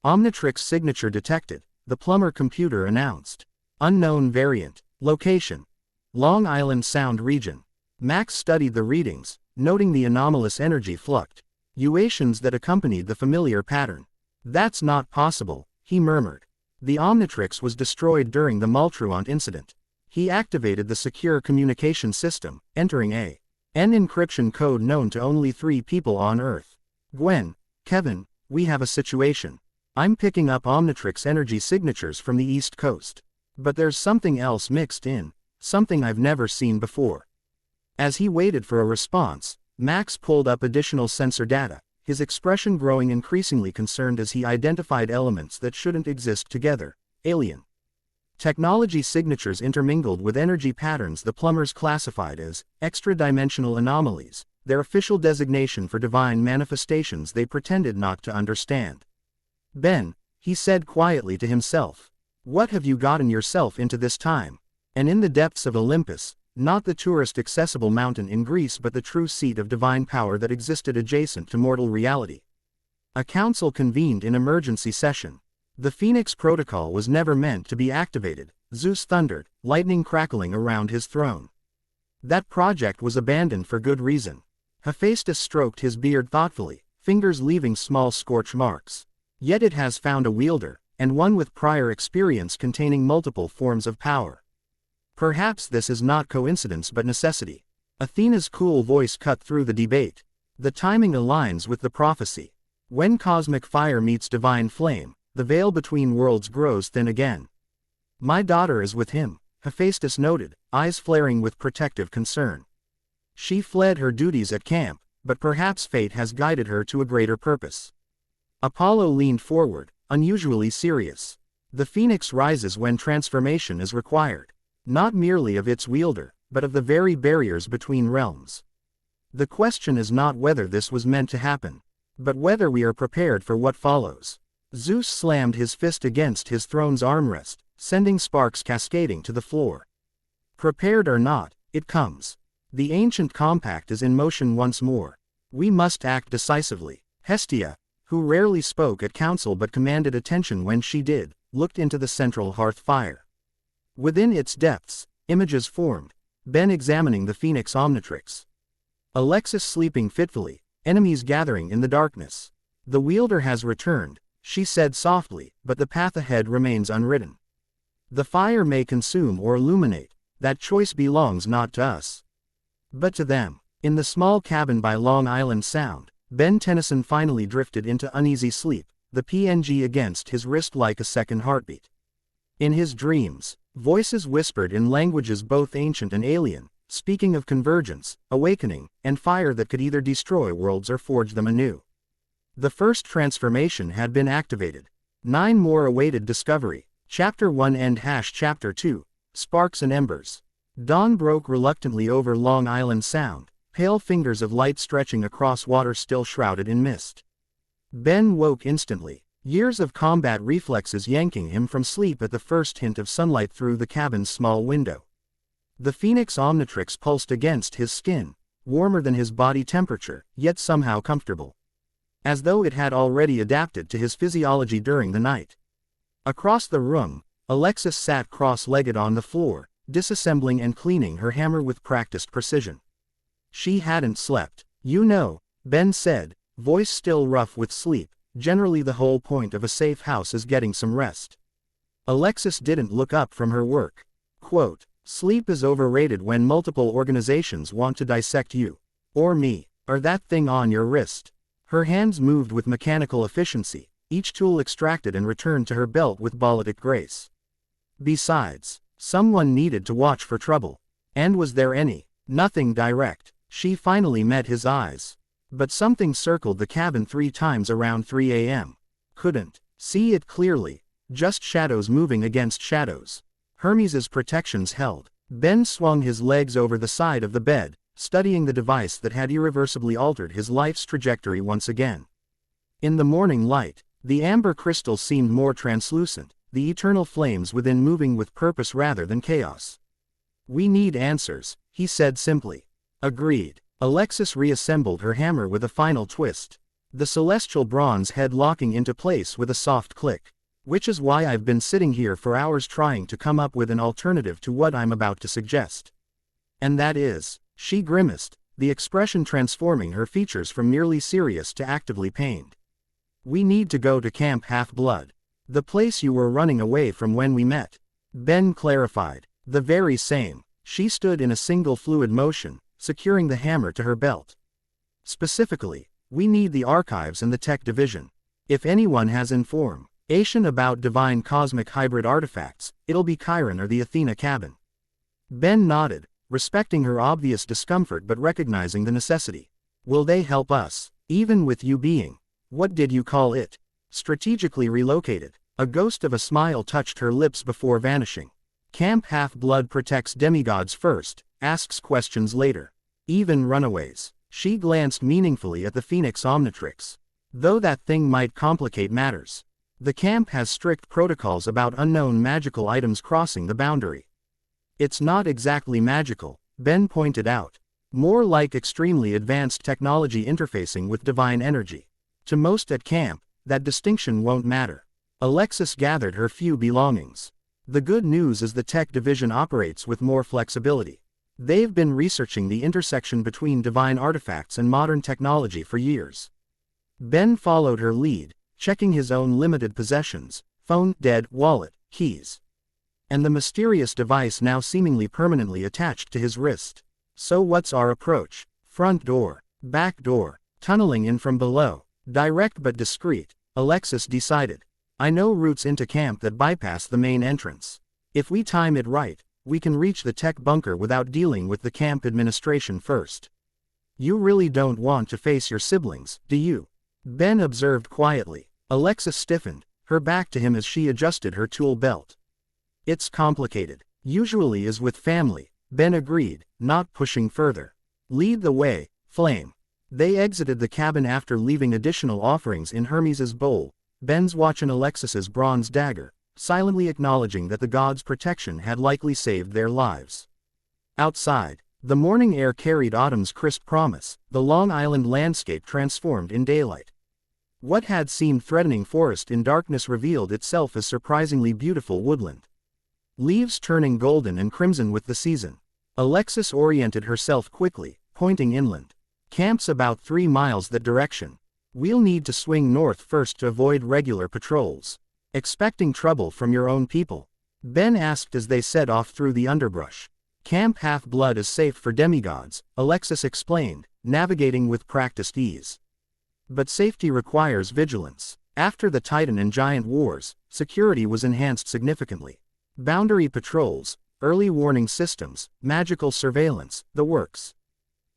Omnitrix signature detected, the plumber computer announced. Unknown variant. Location: Long Island Sound region. Max studied the readings, noting the anomalous energy fluctuations that accompanied the familiar pattern. That's not possible, he murmured. The Omnitrix was destroyed during the Maltruant incident. He activated the secure communication system, entering an encryption code known to only 3 people on Earth. Gwen, Kevin, we have a situation. I'm picking up Omnitrix energy signatures from the East Coast. But there's something else mixed in, something I've never seen before. As he waited for a response, Max pulled up additional sensor data, his expression growing increasingly concerned as he identified elements that shouldn't exist together. Alien technology signatures intermingled with energy patterns the plumbers classified as extra-dimensional anomalies, their official designation for divine manifestations they pretended not to understand. Ben, he said quietly to himself, what have you gotten yourself into this time? And in the depths of Olympus, not the tourist-accessible mountain in Greece but the true seat of divine power that existed adjacent to mortal reality. A council convened in emergency session. The Phoenix Protocol was never meant to be activated, Zeus thundered, lightning crackling around his throne. That project was abandoned for good reason. Hephaestus stroked his beard thoughtfully, fingers leaving small scorch marks. Yet it has found a wielder, and one with prior experience containing multiple forms of power. Perhaps this is not coincidence but necessity. Athena's cool voice cut through the debate. The timing aligns with the prophecy. When cosmic fire meets divine flame, the veil between worlds grows thin again. My daughter is with him, Hephaestus noted, eyes flaring with protective concern. She fled her duties at camp, but perhaps fate has guided her to a greater purpose. Apollo leaned forward, unusually serious. The phoenix rises when transformation is required. Not merely of its wielder, but of the very barriers between realms. The question is not whether this was meant to happen, but whether we are prepared for what follows. Zeus slammed his fist against his throne's armrest, sending sparks cascading to the floor. Prepared or not, it comes. The ancient compact is in motion once more. We must act decisively. Hestia, who rarely spoke at council but commanded attention when she did, looked into the central hearth fire. Within its depths, images formed, Ben examining the phoenix Omnitrix. Alexis sleeping fitfully, enemies gathering in the darkness. The wielder has returned, she said softly, but the path ahead remains unwritten. The fire may consume or illuminate, that choice belongs not to us, but to them. In the small cabin by Long Island Sound, Ben Tennyson finally drifted into uneasy sleep, the PNG against his wrist like a second heartbeat. In his dreams, voices whispered in languages both ancient and alien, speaking of convergence, awakening, and fire that could either destroy worlds or forge them anew. The first transformation had been activated. 9 more awaited discovery. Chapter 1 End Chapter 2, Sparks and Embers. Dawn broke reluctantly over Long Island Sound, pale fingers of light stretching across water still shrouded in mist. Ben woke instantly, years of combat reflexes yanking him from sleep at the first hint of sunlight through the cabin's small window. The phoenix Omnitrix pulsed against his skin, warmer than his body temperature, yet somehow comfortable. As though it had already adapted to his physiology during the night. Across the room, Alexis sat cross-legged on the floor, disassembling and cleaning her hammer with practiced precision. She hadn't slept. You know, Ben said, voice still rough with sleep, generally the whole point of a safe house is getting some rest. Alexis didn't look up from her work. Quote, sleep is overrated when multiple organizations want to dissect you. Or me. Or that thing on your wrist. Her hands moved with mechanical efficiency, each tool extracted and returned to her belt with balletic grace. Besides, someone needed to watch for trouble. And was there any? Nothing direct. She finally met his eyes. But something circled the cabin 3 times around 3 a.m. Couldn't see it clearly, just shadows moving against shadows. Hermes's protections held. Ben swung his legs over the side of the bed, studying the device that had irreversibly altered his life's trajectory once again. In the morning light, the amber crystal seemed more translucent, the eternal flames within moving with purpose rather than chaos. We need answers, he said simply. Agreed. Alexis reassembled her hammer with a final twist. The celestial bronze head locking into place with a soft click. Which is why I've been sitting here for hours trying to come up with an alternative to what I'm about to suggest. And that is, she grimaced, the expression transforming her features from merely serious to actively pained. We need to go to Camp Half-Blood. The place you were running away from when we met. Ben clarified. The very same. She stood in a single fluid motion, securing the hammer to her belt. Specifically, we need the archives and the tech division. If anyone has information about divine cosmic hybrid artifacts, it'll be Chiron or the Athena cabin. Ben nodded, respecting her obvious discomfort but recognizing the necessity. Will they help us, even with you being, what did you call it? Strategically relocated. A ghost of a smile touched her lips before vanishing. Camp Half-Blood protects demigods first, asks questions later. Even runaways. She glanced meaningfully at the phoenix Omnitrix. Though that thing might complicate matters. The camp has strict protocols about unknown magical items crossing the boundary. It's not exactly magical, Ben pointed out. More like extremely advanced technology interfacing with divine energy. To most at camp, that distinction won't matter. Alexis gathered her few belongings. The good news is the tech division operates with more flexibility. They've been researching the intersection between divine artifacts and modern technology for years. Ben followed her lead, checking his own limited possessions: phone, dead, wallet, keys. And the mysterious device now seemingly permanently attached to his wrist. So what's our approach? Front door, back door, tunneling in from below. Direct but discreet, Alexis decided. I know routes into camp that bypass the main entrance. If we time it right, we can reach the tech bunker without dealing with the camp administration first. You really don't want to face your siblings, do you? Ben observed quietly. Alexis stiffened, her back to him as she adjusted her tool belt. It's complicated. Usually is with family, Ben agreed, not pushing further. Lead the way, Flame. They exited the cabin after leaving additional offerings in Hermes's bowl, Ben's watch and Alexis's bronze dagger, silently acknowledging that the god's protection had likely saved their lives. Outside, the morning air carried autumn's crisp promise, the Long Island landscape transformed in daylight. What had seemed threatening forest in darkness revealed itself as surprisingly beautiful woodland. Leaves turning golden and crimson with the season. Alexis oriented herself quickly, pointing inland. Camp's about 3 miles that direction. We'll need to swing north first to avoid regular patrols. Expecting trouble from your own people? Ben asked as they set off through the underbrush. Camp Half-Blood is safe for demigods, Alexis explained, navigating with practiced ease. But safety requires vigilance. After the Titan and Giant wars, security was enhanced significantly. Boundary patrols, early warning systems, magical surveillance, the works.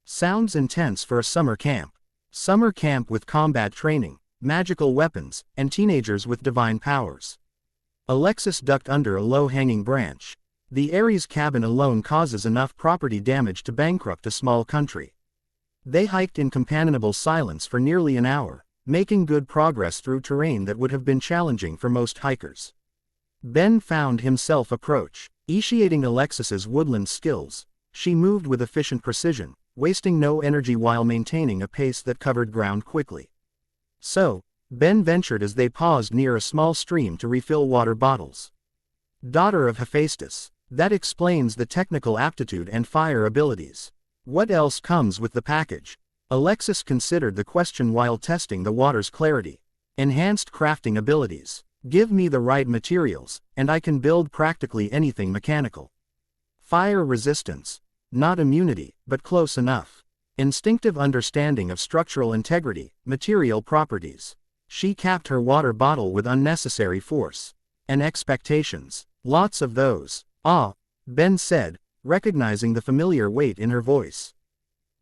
Sounds intense for a summer camp. Summer camp with combat training, magical weapons, and teenagers with divine powers. Alexis ducked under a low-hanging branch. The Ares cabin alone causes enough property damage to bankrupt a small country. They hiked in companionable silence for nearly an hour, making good progress through terrain that would have been challenging for most hikers. Ben found himself initiating Alexis's woodland skills. She moved with efficient precision, wasting no energy while maintaining a pace that covered ground quickly. So, Ben ventured as they paused near a small stream to refill water bottles. Daughter of Hephaestus. That explains the technical aptitude and fire abilities. What else comes with the package? Alexis considered the question while testing the water's clarity. Enhanced crafting abilities. Give me the right materials, and I can build practically anything mechanical. Fire resistance. Not immunity, but close enough. Instinctive understanding of structural integrity, material properties. She capped her water bottle with unnecessary force. And expectations. Lots of those. Ah, Ben said, recognizing the familiar weight in her voice.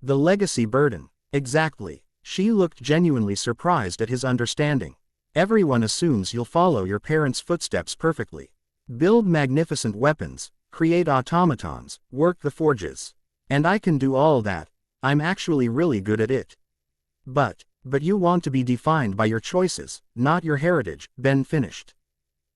The legacy burden. Exactly. She looked genuinely surprised at his understanding. Everyone assumes you'll follow your parents' footsteps perfectly. Build magnificent weapons, create automatons, work the forges. And I can do all that. I'm actually really good at it. But you want to be defined by your choices, not your heritage, Ben finished.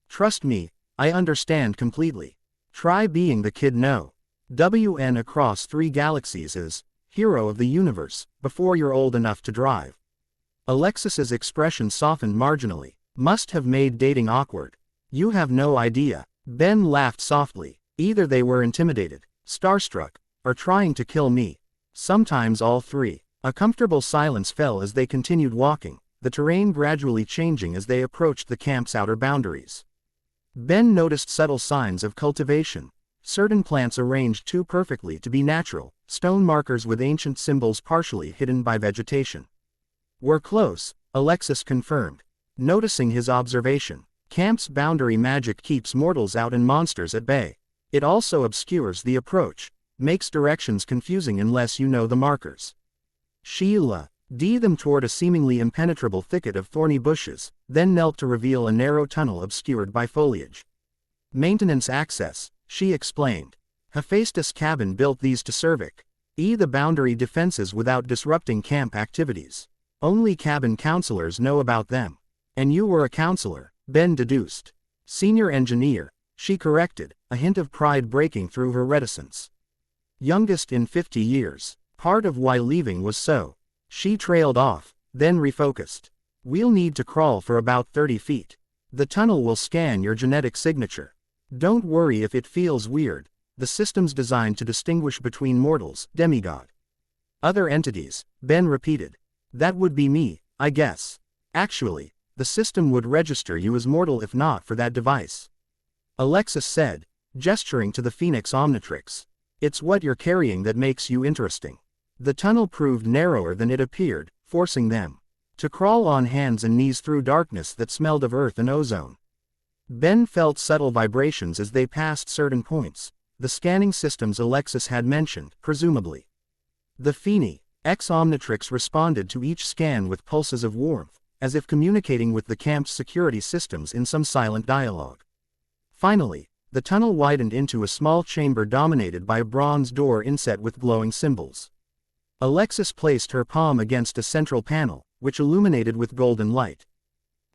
Trust me, I understand completely. Try being the kid no. WN across 3 galaxies is hero of the universe, before you're old enough to drive. Alexis's expression softened marginally. Must have made dating awkward. You have no idea. Ben laughed softly. Either they were intimidated, starstruck, or trying to kill me. Sometimes all 3. A comfortable silence fell as they continued walking, the terrain gradually changing as they approached the camp's outer boundaries. Ben noticed subtle signs of cultivation. Certain plants arranged too perfectly to be natural, stone markers with ancient symbols partially hidden by vegetation. We're close, Alexis confirmed. Noticing his observation, camp's boundary magic keeps mortals out and monsters at bay. It also obscures the approach, makes directions confusing unless you know the markers. Sheila D them toward a seemingly impenetrable thicket of thorny bushes, then knelt to reveal a narrow tunnel obscured by foliage. Maintenance access, she explained. Hephaestus cabin built these to serve the boundary defenses without disrupting camp activities. Only cabin counselors know about them. And you were a counselor, Ben deduced. Senior engineer, she corrected, a hint of pride breaking through her reticence. Youngest in 50 years. Part of why leaving was so. She trailed off, then refocused. We'll need to crawl for about 30 feet. The tunnel will scan your genetic signature. Don't worry if it feels weird. The system's designed to distinguish between mortals, demigod. Other entities, Ben repeated. That would be me, I guess. Actually, the system would register you as mortal if not for that device. Alexis said, gesturing to the Phoenix Omnitrix. It's what you're carrying that makes you interesting. The tunnel proved narrower than it appeared, forcing them to crawl on hands and knees through darkness that smelled of earth and ozone. Ben felt subtle vibrations as they passed certain points, the scanning systems Alexis had mentioned, presumably. The Phoenix Omnitrix responded to each scan with pulses of warmth, as if communicating with the camp's security systems in some silent dialogue. Finally, the tunnel widened into a small chamber dominated by a bronze door inset with glowing symbols. Alexis placed her palm against a central panel, which illuminated with golden light.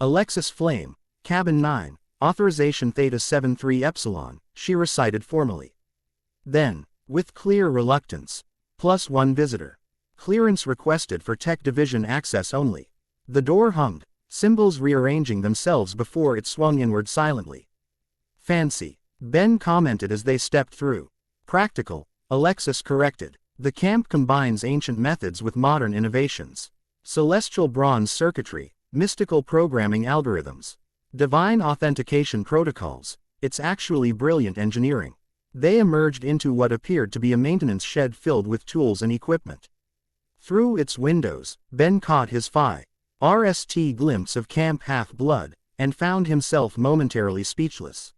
Alexis Flame, Cabin 9, Authorization Theta 73 Epsilon, she recited formally. Then, with clear reluctance, +1 visitor. Clearance requested for Tech Division access only. The door hummed, symbols rearranging themselves before it swung inward silently. Fancy, Ben commented as they stepped through. Practical, Alexis corrected. The camp combines ancient methods with modern innovations. Celestial bronze circuitry, mystical programming algorithms, divine authentication protocols. It's actually brilliant engineering. They emerged into what appeared to be a maintenance shed filled with tools and equipment. Through its windows, Ben caught his RST glimpse of Camp Half-Blood, and found himself momentarily speechless.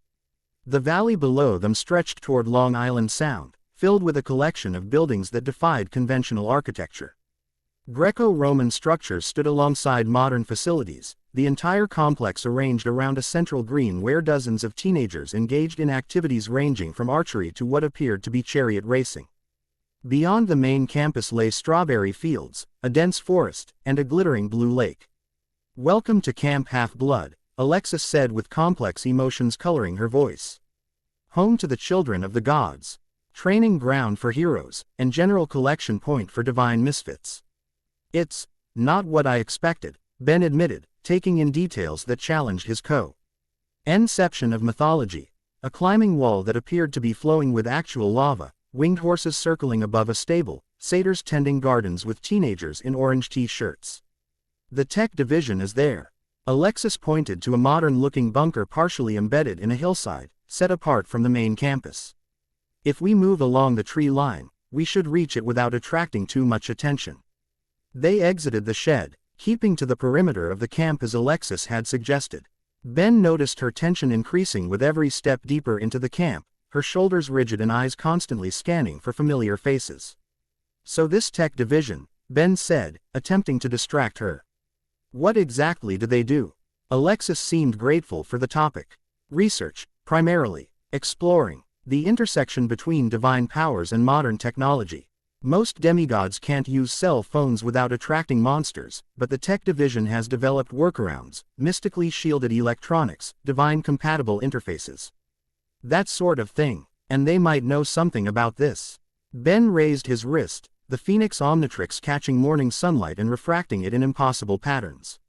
The valley below them stretched toward Long Island Sound, filled with a collection of buildings that defied conventional architecture. Greco-Roman structures stood alongside modern facilities, the entire complex arranged around a central green where dozens of teenagers engaged in activities ranging from archery to what appeared to be chariot racing. Beyond the main campus lay strawberry fields, a dense forest, and a glittering blue lake. "Welcome to Camp Half-Blood," Alexis said with complex emotions coloring her voice. "Home to the children of the gods. Training ground for heroes, and general collection point for divine misfits." "It's not what I expected," Ben admitted, taking in details that challenged his conception of mythology. A climbing wall that appeared to be flowing with actual lava, winged horses circling above a stable, satyrs tending gardens with teenagers in orange t-shirts. "The Tech Division is there." Alexis pointed to a modern-looking bunker partially embedded in a hillside, set apart from the main campus. "If we move along the tree line, we should reach it without attracting too much attention." They exited the shed, keeping to the perimeter of the camp as Alexis had suggested. Ben noticed her tension increasing with every step deeper into the camp, her shoulders rigid and eyes constantly scanning for familiar faces. "So this Tech Division," Ben said, attempting to distract her. "What exactly do they do?" Alexis seemed grateful for the topic. "Research, primarily. Exploring the intersection between divine powers and modern technology. Most demigods can't use cell phones without attracting monsters, but the Tech Division has developed workarounds, mystically shielded electronics, divine-compatible interfaces. That sort of thing, and they might know something about this." Ben raised his wrist, the Phoenix Omnitrix catching morning sunlight and refracting it in impossible patterns.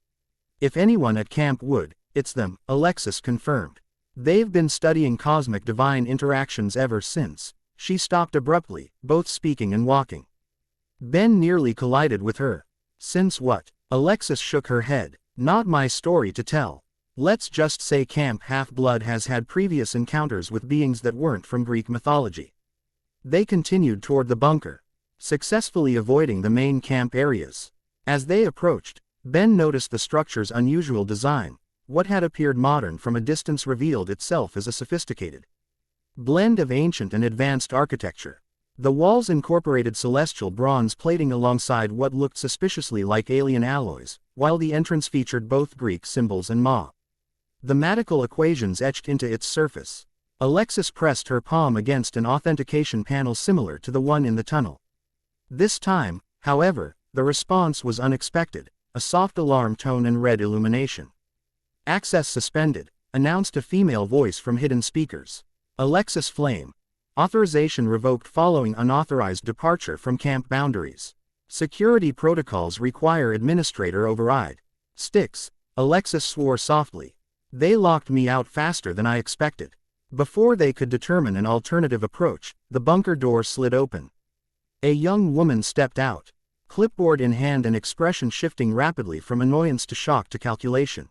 "If anyone at camp would, it's them," Alexis confirmed. "They've been studying cosmic divine interactions ever since." She stopped abruptly, both speaking and walking. Ben nearly collided with her. "Since what?" Alexis shook her head. "Not my story to tell. Let's just say Camp Half-Blood has had previous encounters with beings that weren't from Greek mythology." They continued toward the bunker, successfully avoiding the main camp areas. As they approached, Ben noticed the structure's unusual design. What had appeared modern from a distance revealed itself as a sophisticated blend of ancient and advanced architecture. The walls incorporated celestial bronze plating alongside what looked suspiciously like alien alloys, while the entrance featured both Greek symbols and mathematical equations etched into its surface. Alexis pressed her palm against an authentication panel similar to the one in the tunnel. This time, however, the response was unexpected, a soft alarm tone and red illumination. "Access suspended," announced a female voice from hidden speakers. Alexis Flame. Authorization revoked following unauthorized departure from camp boundaries. Security protocols require administrator override. "Sticks," Alexis swore softly. "They locked me out faster than I expected." Before they could determine an alternative approach, the bunker door slid open. A young woman stepped out. clipboard in hand and expression shifting rapidly from annoyance to shock to calculation.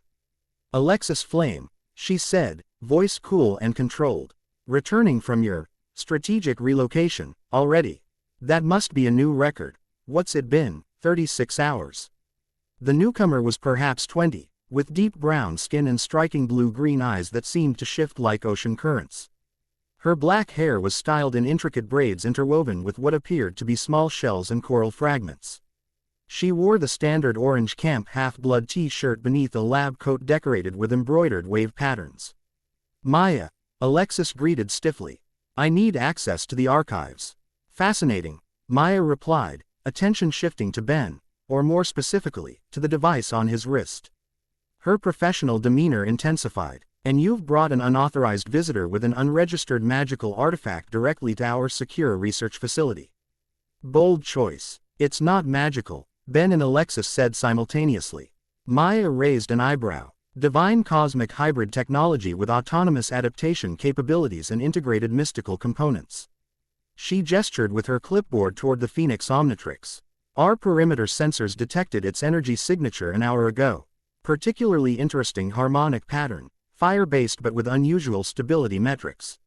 "Alexis Flame," she said, voice cool and controlled. "Returning from your strategic relocation, already? That must be a new record. What's it been, 36 hours?" The newcomer was perhaps 20, with deep brown skin and striking blue-green eyes that seemed to shift like ocean currents. Her black hair was styled in intricate braids interwoven with what appeared to be small shells and coral fragments. She wore the standard orange Camp Half-Blood t-shirt beneath a lab coat decorated with embroidered wave patterns. "Maya," Alexis greeted stiffly. "I need access to the archives." "Fascinating," Maya replied, attention shifting to Ben, or more specifically, to the device on his wrist. Her professional demeanor intensified. "And you've brought an unauthorized visitor with an unregistered magical artifact directly to our secure research facility." "Bold choice." "It's not magical," Ben and Alexis said simultaneously. Maya raised an eyebrow. "Divine cosmic hybrid technology with autonomous adaptation capabilities and integrated mystical components." She gestured with her clipboard toward the Phoenix Omnitrix. "Our perimeter sensors detected its energy signature an hour ago. Particularly interesting harmonic pattern. Fire-based but with unusual stability metrics."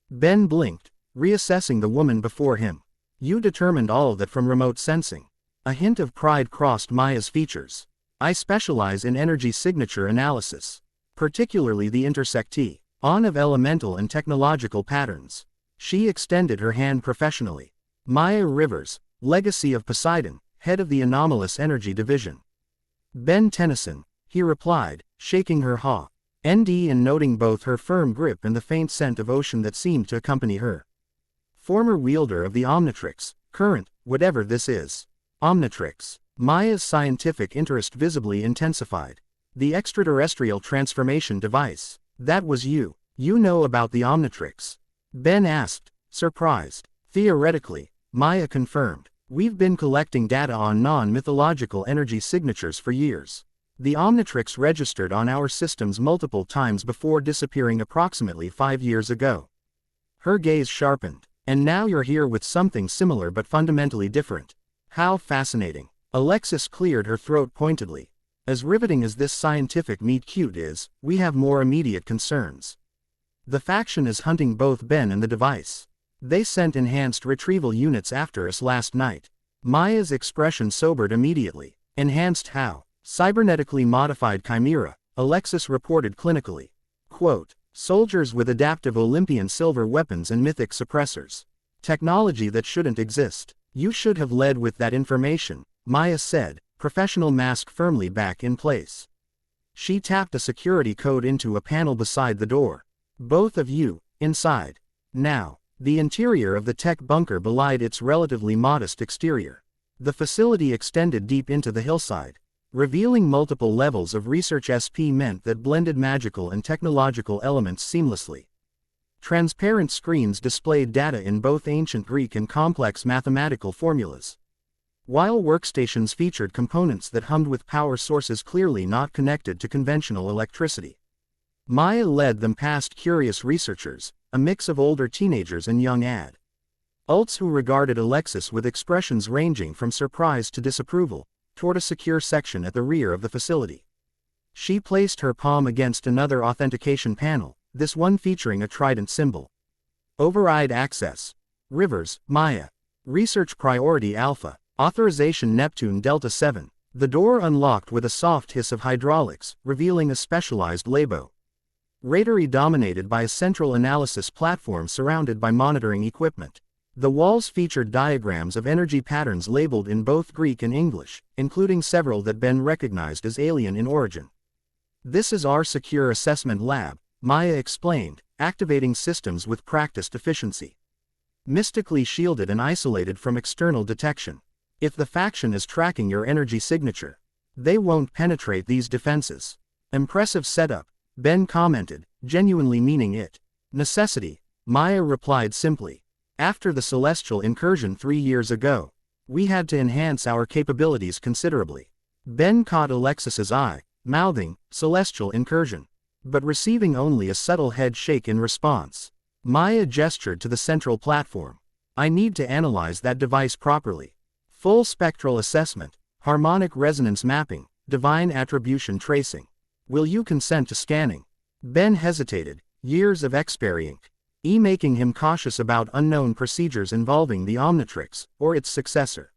Ben blinked, reassessing the woman before him. "You determined all of that from remote sensing." A hint of pride crossed Maya's features. "I specialize in energy signature analysis. Particularly the intersect-on of elemental and technological patterns." She extended her hand professionally. "Maya Rivers, Legacy of Poseidon, head of the Anomalous Energy Division." "Ben Tennyson," he replied, shaking her hand. ND and noting both her firm grip and the faint scent of ocean that seemed to accompany her. "Former wielder of the Omnitrix, current, whatever this is." "Omnitrix." Maya's scientific interest visibly intensified. "The extraterrestrial transformation device. That was you. You know about the Omnitrix?" Ben asked, surprised. "Theoretically," Maya confirmed. "We've been collecting data on non-mythological energy signatures for years. The Omnitrix registered on our systems multiple times before disappearing approximately 5 years ago." Her gaze sharpened. "And now you're here with something similar but fundamentally different. How fascinating." Alexis cleared her throat pointedly. "As riveting as this scientific meet-cute is, we have more immediate concerns. The faction is hunting both Ben and the device. They sent enhanced retrieval units after us last night." Maya's expression sobered immediately. "Enhanced how?" "Cybernetically modified chimera," Alexis reported clinically. Quote, "Soldiers with adaptive Olympian silver weapons and mythic suppressors. Technology that shouldn't exist. You should have led with that information," Maya said, professional mask firmly back in place. She tapped a security code into a panel beside the door. "Both of you, inside. Now." The interior of the tech bunker belied its relatively modest exterior. The facility extended deep into the hillside. Revealing multiple levels of research SP meant that blended magical and technological elements seamlessly. Transparent screens displayed data in both ancient Greek and complex mathematical formulas, while workstations featured components that hummed with power sources clearly not connected to conventional electricity. Maya led them past curious researchers, a mix of older teenagers and young adults who regarded Alexis with expressions ranging from surprise to disapproval, toward a secure section at the rear of the facility. She placed her palm against another authentication panel, this one featuring a trident symbol. "Override access. Rivers, Maya. Research Priority Alpha. Authorization Neptune Delta 7. The door unlocked with a soft hiss of hydraulics, revealing a specialized labo. Radary dominated by a central analysis platform surrounded by monitoring equipment. The walls featured diagrams of energy patterns labeled in both Greek and English, including several that Ben recognized as alien in origin. "This is our secure assessment lab," Maya explained, activating systems with practiced efficiency. "Mystically shielded and isolated from external detection. If the faction is tracking your energy signature, they won't penetrate these defenses." "Impressive setup," Ben commented, genuinely meaning it. "Necessity," Maya replied simply. "After the celestial incursion 3 years ago, we had to enhance our capabilities considerably." Ben caught Alexis's eye, mouthing, "Celestial incursion," but receiving only a subtle head shake in response. Maya gestured to the central platform. "I need to analyze that device properly. Full spectral assessment, harmonic resonance mapping, divine attribution tracing. Will you consent to scanning? Ben hesitated, years of experience making him cautious about unknown procedures involving the Omnitrix, or its successor.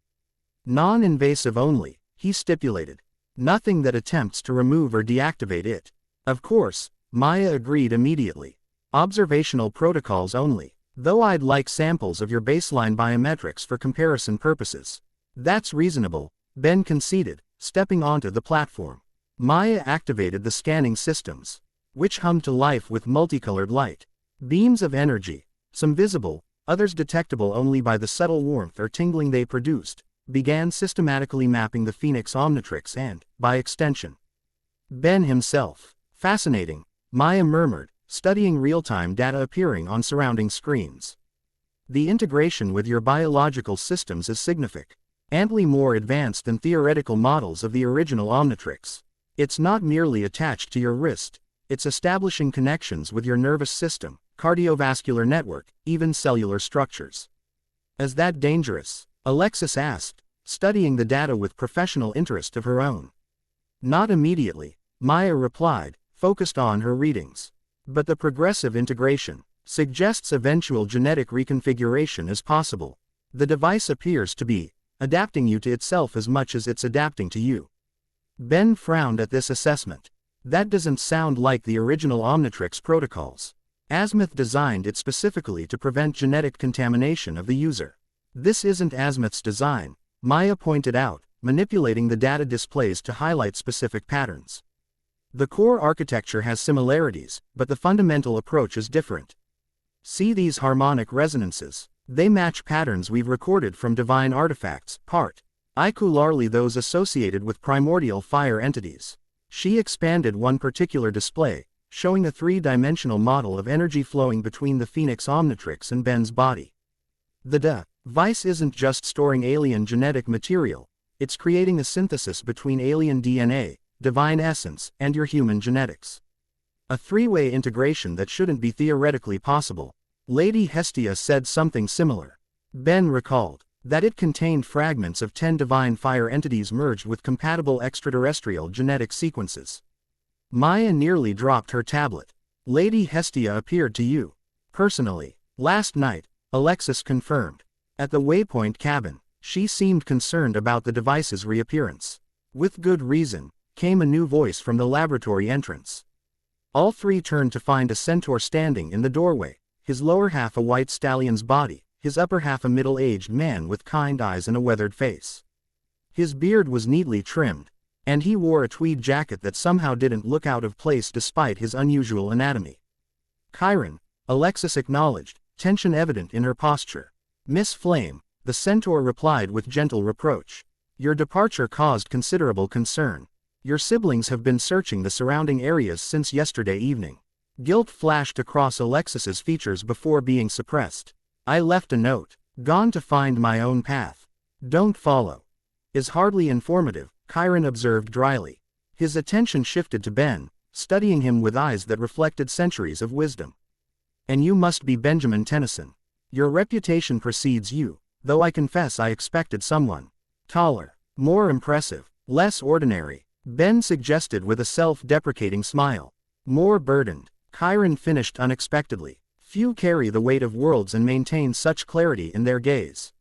Non-invasive only, he stipulated. Nothing that attempts to remove or deactivate it. Of course, Maya agreed immediately. Observational protocols only. Though I'd like samples of your baseline biometrics for comparison purposes. That's reasonable, Ben conceded, stepping onto the platform. Maya activated the scanning systems, which hummed to life with multicolored light. Beams of energy, some visible, others detectable only by the subtle warmth or tingling they produced, began systematically mapping the Phoenix Omnitrix and, by extension, Ben himself. Fascinating, Maya murmured, studying real-time data appearing on surrounding screens. The integration with your biological systems is significant, amply more advanced than theoretical models of the original Omnitrix. It's not merely attached to your wrist, it's establishing connections with your nervous system, cardiovascular network, even cellular structures. Is that dangerous? Alexis asked, studying the data with professional interest of her own. Not immediately, Maya replied, focused on her readings. But the progressive integration suggests eventual genetic reconfiguration is possible. The device appears to be adapting you to itself as much as it's adapting to you. Ben frowned at this assessment. That doesn't sound like the original Omnitrix protocols. Azimuth designed it specifically to prevent genetic contamination of the user. This isn't Azimuth's design, Maya pointed out, manipulating the data displays to highlight specific patterns. The core architecture has similarities, but the fundamental approach is different. See these harmonic resonances. They match patterns we've recorded from divine artifacts, particularly those associated with primordial fire entities. She expanded one particular display, showing a three-dimensional model of energy flowing between the Phoenix Omnitrix and Ben's body. The device isn't just storing alien genetic material, it's creating a synthesis between alien DNA, divine essence, and your human genetics. A three-way integration that shouldn't be theoretically possible. Lady Hestia said something similar. Ben recalled that it contained fragments of 10 divine fire entities merged with compatible extraterrestrial genetic sequences. Maya nearly dropped her tablet. Lady Hestia appeared to you personally last night, Alexis confirmed. At the Waypoint cabin, she seemed concerned about the device's reappearance. With good reason, came a new voice from the laboratory entrance. All three turned to find a centaur standing in the doorway, his lower half a white stallion's body, his upper half a middle-aged man with kind eyes and a weathered face. His beard was neatly trimmed, and he wore a tweed jacket that somehow didn't look out of place despite his unusual anatomy. Chiron, Alexis acknowledged, tension evident in her posture. Miss Flame, the centaur replied with gentle reproach. Your departure caused considerable concern. Your siblings have been searching the surrounding areas since yesterday evening. Guilt flashed across Alexis's features before being suppressed. I left a note. Gone to find my own path. Don't follow. Is hardly informative, Chiron observed dryly. His attention shifted to Ben, studying him with eyes that reflected centuries of wisdom. And you must be Benjamin Tennyson. Your reputation precedes you, though I confess I expected someone taller, more impressive, less ordinary, Ben suggested with a self-deprecating smile. More burdened, Chiron finished unexpectedly. Few carry the weight of worlds and maintain such clarity in their gaze.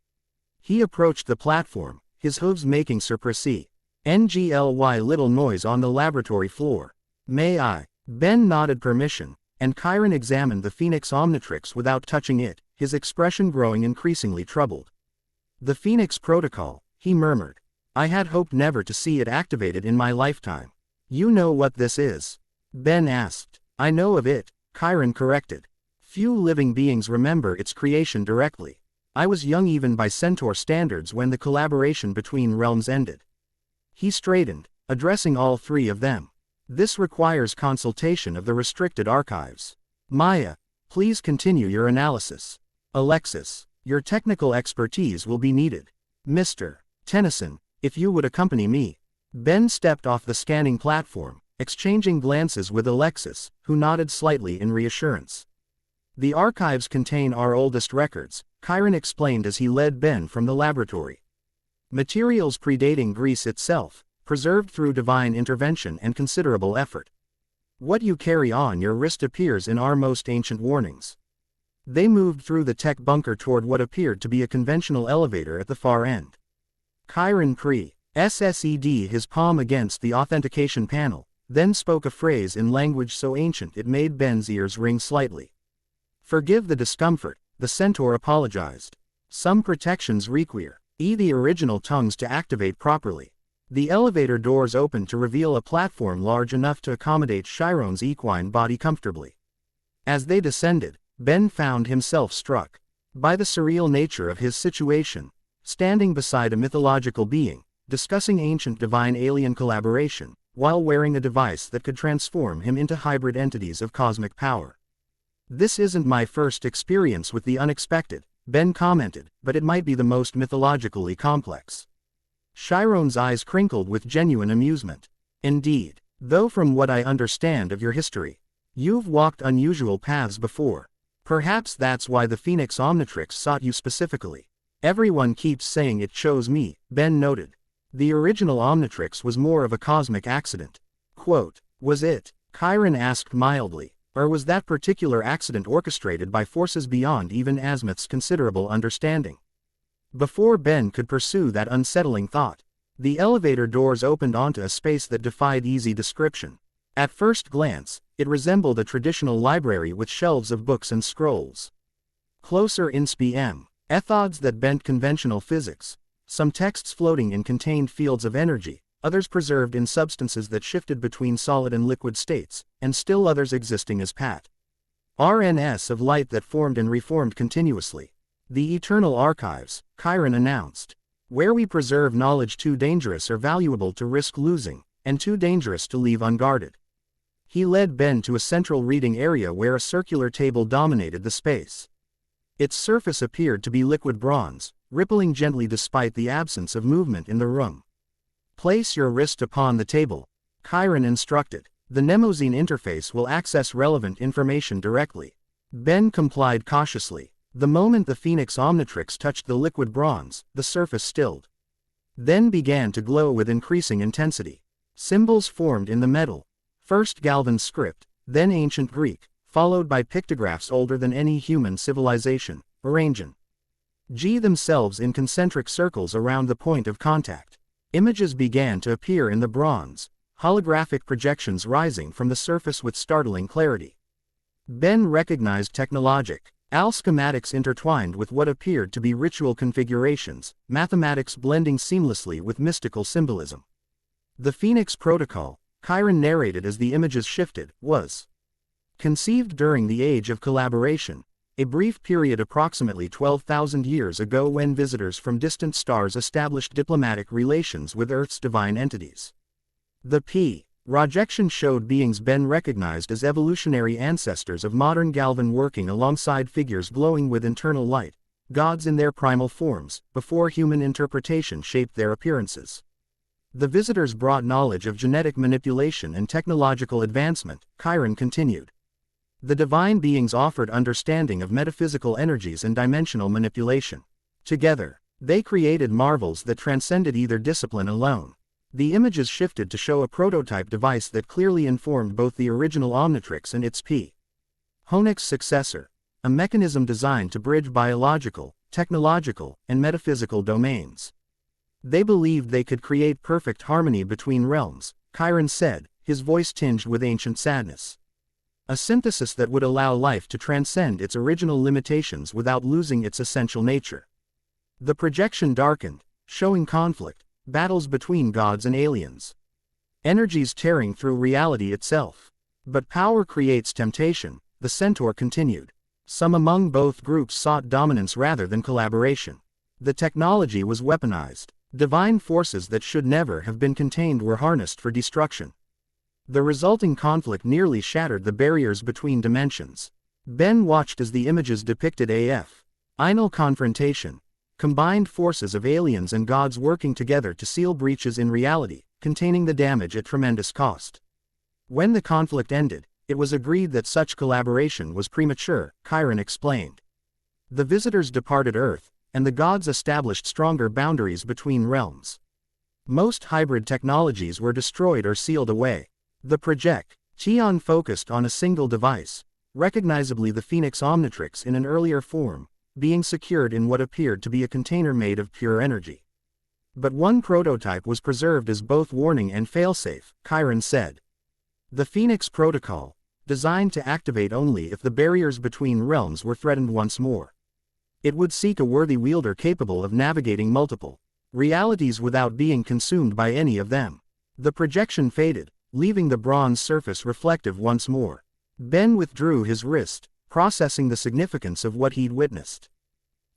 He approached the platform, his hooves making Sir Percy NGLY little noise on the laboratory floor. May I? Ben nodded permission, and Chiron examined the Phoenix Omnitrix without touching it, his expression growing increasingly troubled. The Phoenix Protocol, he murmured. I had hoped never to see it activated in my lifetime. You know what this is? Ben asked. I know of it, Chiron corrected. Few living beings remember its creation directly. I was young even by Centaur standards when the collaboration between realms ended. He straightened, addressing all three of them. This requires consultation of the restricted archives. Maya, please continue your analysis. Alexis, your technical expertise will be needed. Mr. Tennyson, if you would accompany me. Ben stepped off the scanning platform, exchanging glances with Alexis, who nodded slightly in reassurance. The archives contain our oldest records, Chiron explained as he led Ben from the laboratory. materials predating Greece itself, preserved through divine intervention and considerable effort. What you carry on your wrist appears in our most ancient warnings. They moved through the tech bunker toward what appeared to be a conventional elevator at the far end. Chiron SSED his palm against the authentication panel, then spoke a phrase in language so ancient it made Ben's ears ring slightly. Forgive the discomfort, the centaur apologized. Some protections require the original tongues to activate properly. The elevator doors opened to reveal a platform large enough to accommodate Chiron's equine body comfortably. As they descended, Ben found himself struck by the surreal nature of his situation, standing beside a mythological being, discussing ancient divine alien collaboration, while wearing a device that could transform him into hybrid entities of cosmic power. This isn't my first experience with the unexpected, Ben commented, but it might be the most mythologically complex. Chiron's eyes crinkled with genuine amusement. Indeed, though from what I understand of your history, you've walked unusual paths before. Perhaps that's why the Phoenix Omnitrix sought you specifically. Everyone keeps saying it chose me, Ben noted. The original Omnitrix was more of a cosmic accident. Quote, was it? Chiron asked mildly, or was that particular accident orchestrated by forces beyond even Azimuth's considerable understanding? Before Ben could pursue that unsettling thought, the elevator doors opened onto a space that defied easy description. At first glance, it resembled a traditional library with shelves of books and scrolls. Closer in SPM, ethods that bent conventional physics, some texts floating in contained fields of energy, others preserved in substances that shifted between solid and liquid states, and still others existing as RNS of light that formed and reformed continuously. The eternal archives, Chiron announced. Where we preserve knowledge too dangerous or valuable to risk losing, and too dangerous to leave unguarded. He led Ben to a central reading area where a circular table dominated the space. Its surface appeared to be liquid bronze, rippling gently despite the absence of movement in the room. Place your wrist upon the table, Chiron instructed. The Mnemosine interface will access relevant information directly. Ben complied cautiously. The moment the Phoenix Omnitrix touched the liquid bronze, the surface stilled. Then began to glow with increasing intensity. Symbols formed in the metal. First Galvan script, then ancient Greek, followed by pictographs older than any human civilization, Orangian. G themselves in concentric circles around the point of contact. Images began to appear in the bronze, holographic projections rising from the surface with startling clarity. Ben recognized technologic schematics intertwined with what appeared to be ritual configurations, mathematics blending seamlessly with mystical symbolism. The Phoenix Protocol, Chiron narrated as the images shifted, was conceived during the Age of Collaboration, a brief period approximately 12,000 years ago when visitors from distant stars established diplomatic relations with Earth's divine entities. The projection showed beings Ben recognized as evolutionary ancestors of modern Galvan working alongside figures glowing with internal light, gods in their primal forms, before human interpretation shaped their appearances. The visitors brought knowledge of genetic manipulation and technological advancement, Chiron continued. The divine beings offered understanding of metaphysical energies and dimensional manipulation. Together, they created marvels that transcended either discipline alone. The images shifted to show a prototype device that clearly informed both the original Omnitrix and its Honix successor, a mechanism designed to bridge biological, technological, and metaphysical domains. They believed they could create perfect harmony between realms, Chiron said, his voice tinged with ancient sadness. A synthesis that would allow life to transcend its original limitations without losing its essential nature. The projection darkened, showing conflict, battles between gods and aliens. Energies tearing through reality itself. But power creates temptation, the centaur continued. Some among both groups sought dominance rather than collaboration. The technology was weaponized. Divine forces that should never have been contained were harnessed for destruction. The resulting conflict nearly shattered the barriers between dimensions. Ben watched as the images depicted final confrontation, combined forces of aliens and gods working together to seal breaches in reality, containing the damage at tremendous cost. When the conflict ended, it was agreed that such collaboration was premature, Chiron explained. The visitors departed Earth, and the gods established stronger boundaries between realms. Most hybrid technologies were destroyed or sealed away. The Projection focused on a single device, recognizably the Phoenix Omnitrix in an earlier form, being secured in what appeared to be a container made of pure energy. But one prototype was preserved as both warning and failsafe, Chiron said. The Phoenix Protocol, designed to activate only if the barriers between realms were threatened once more. It would seek a worthy wielder capable of navigating multiple realities without being consumed by any of them. The projection faded, leaving the bronze surface reflective once more. Ben withdrew his wrist, processing the significance of what he'd witnessed.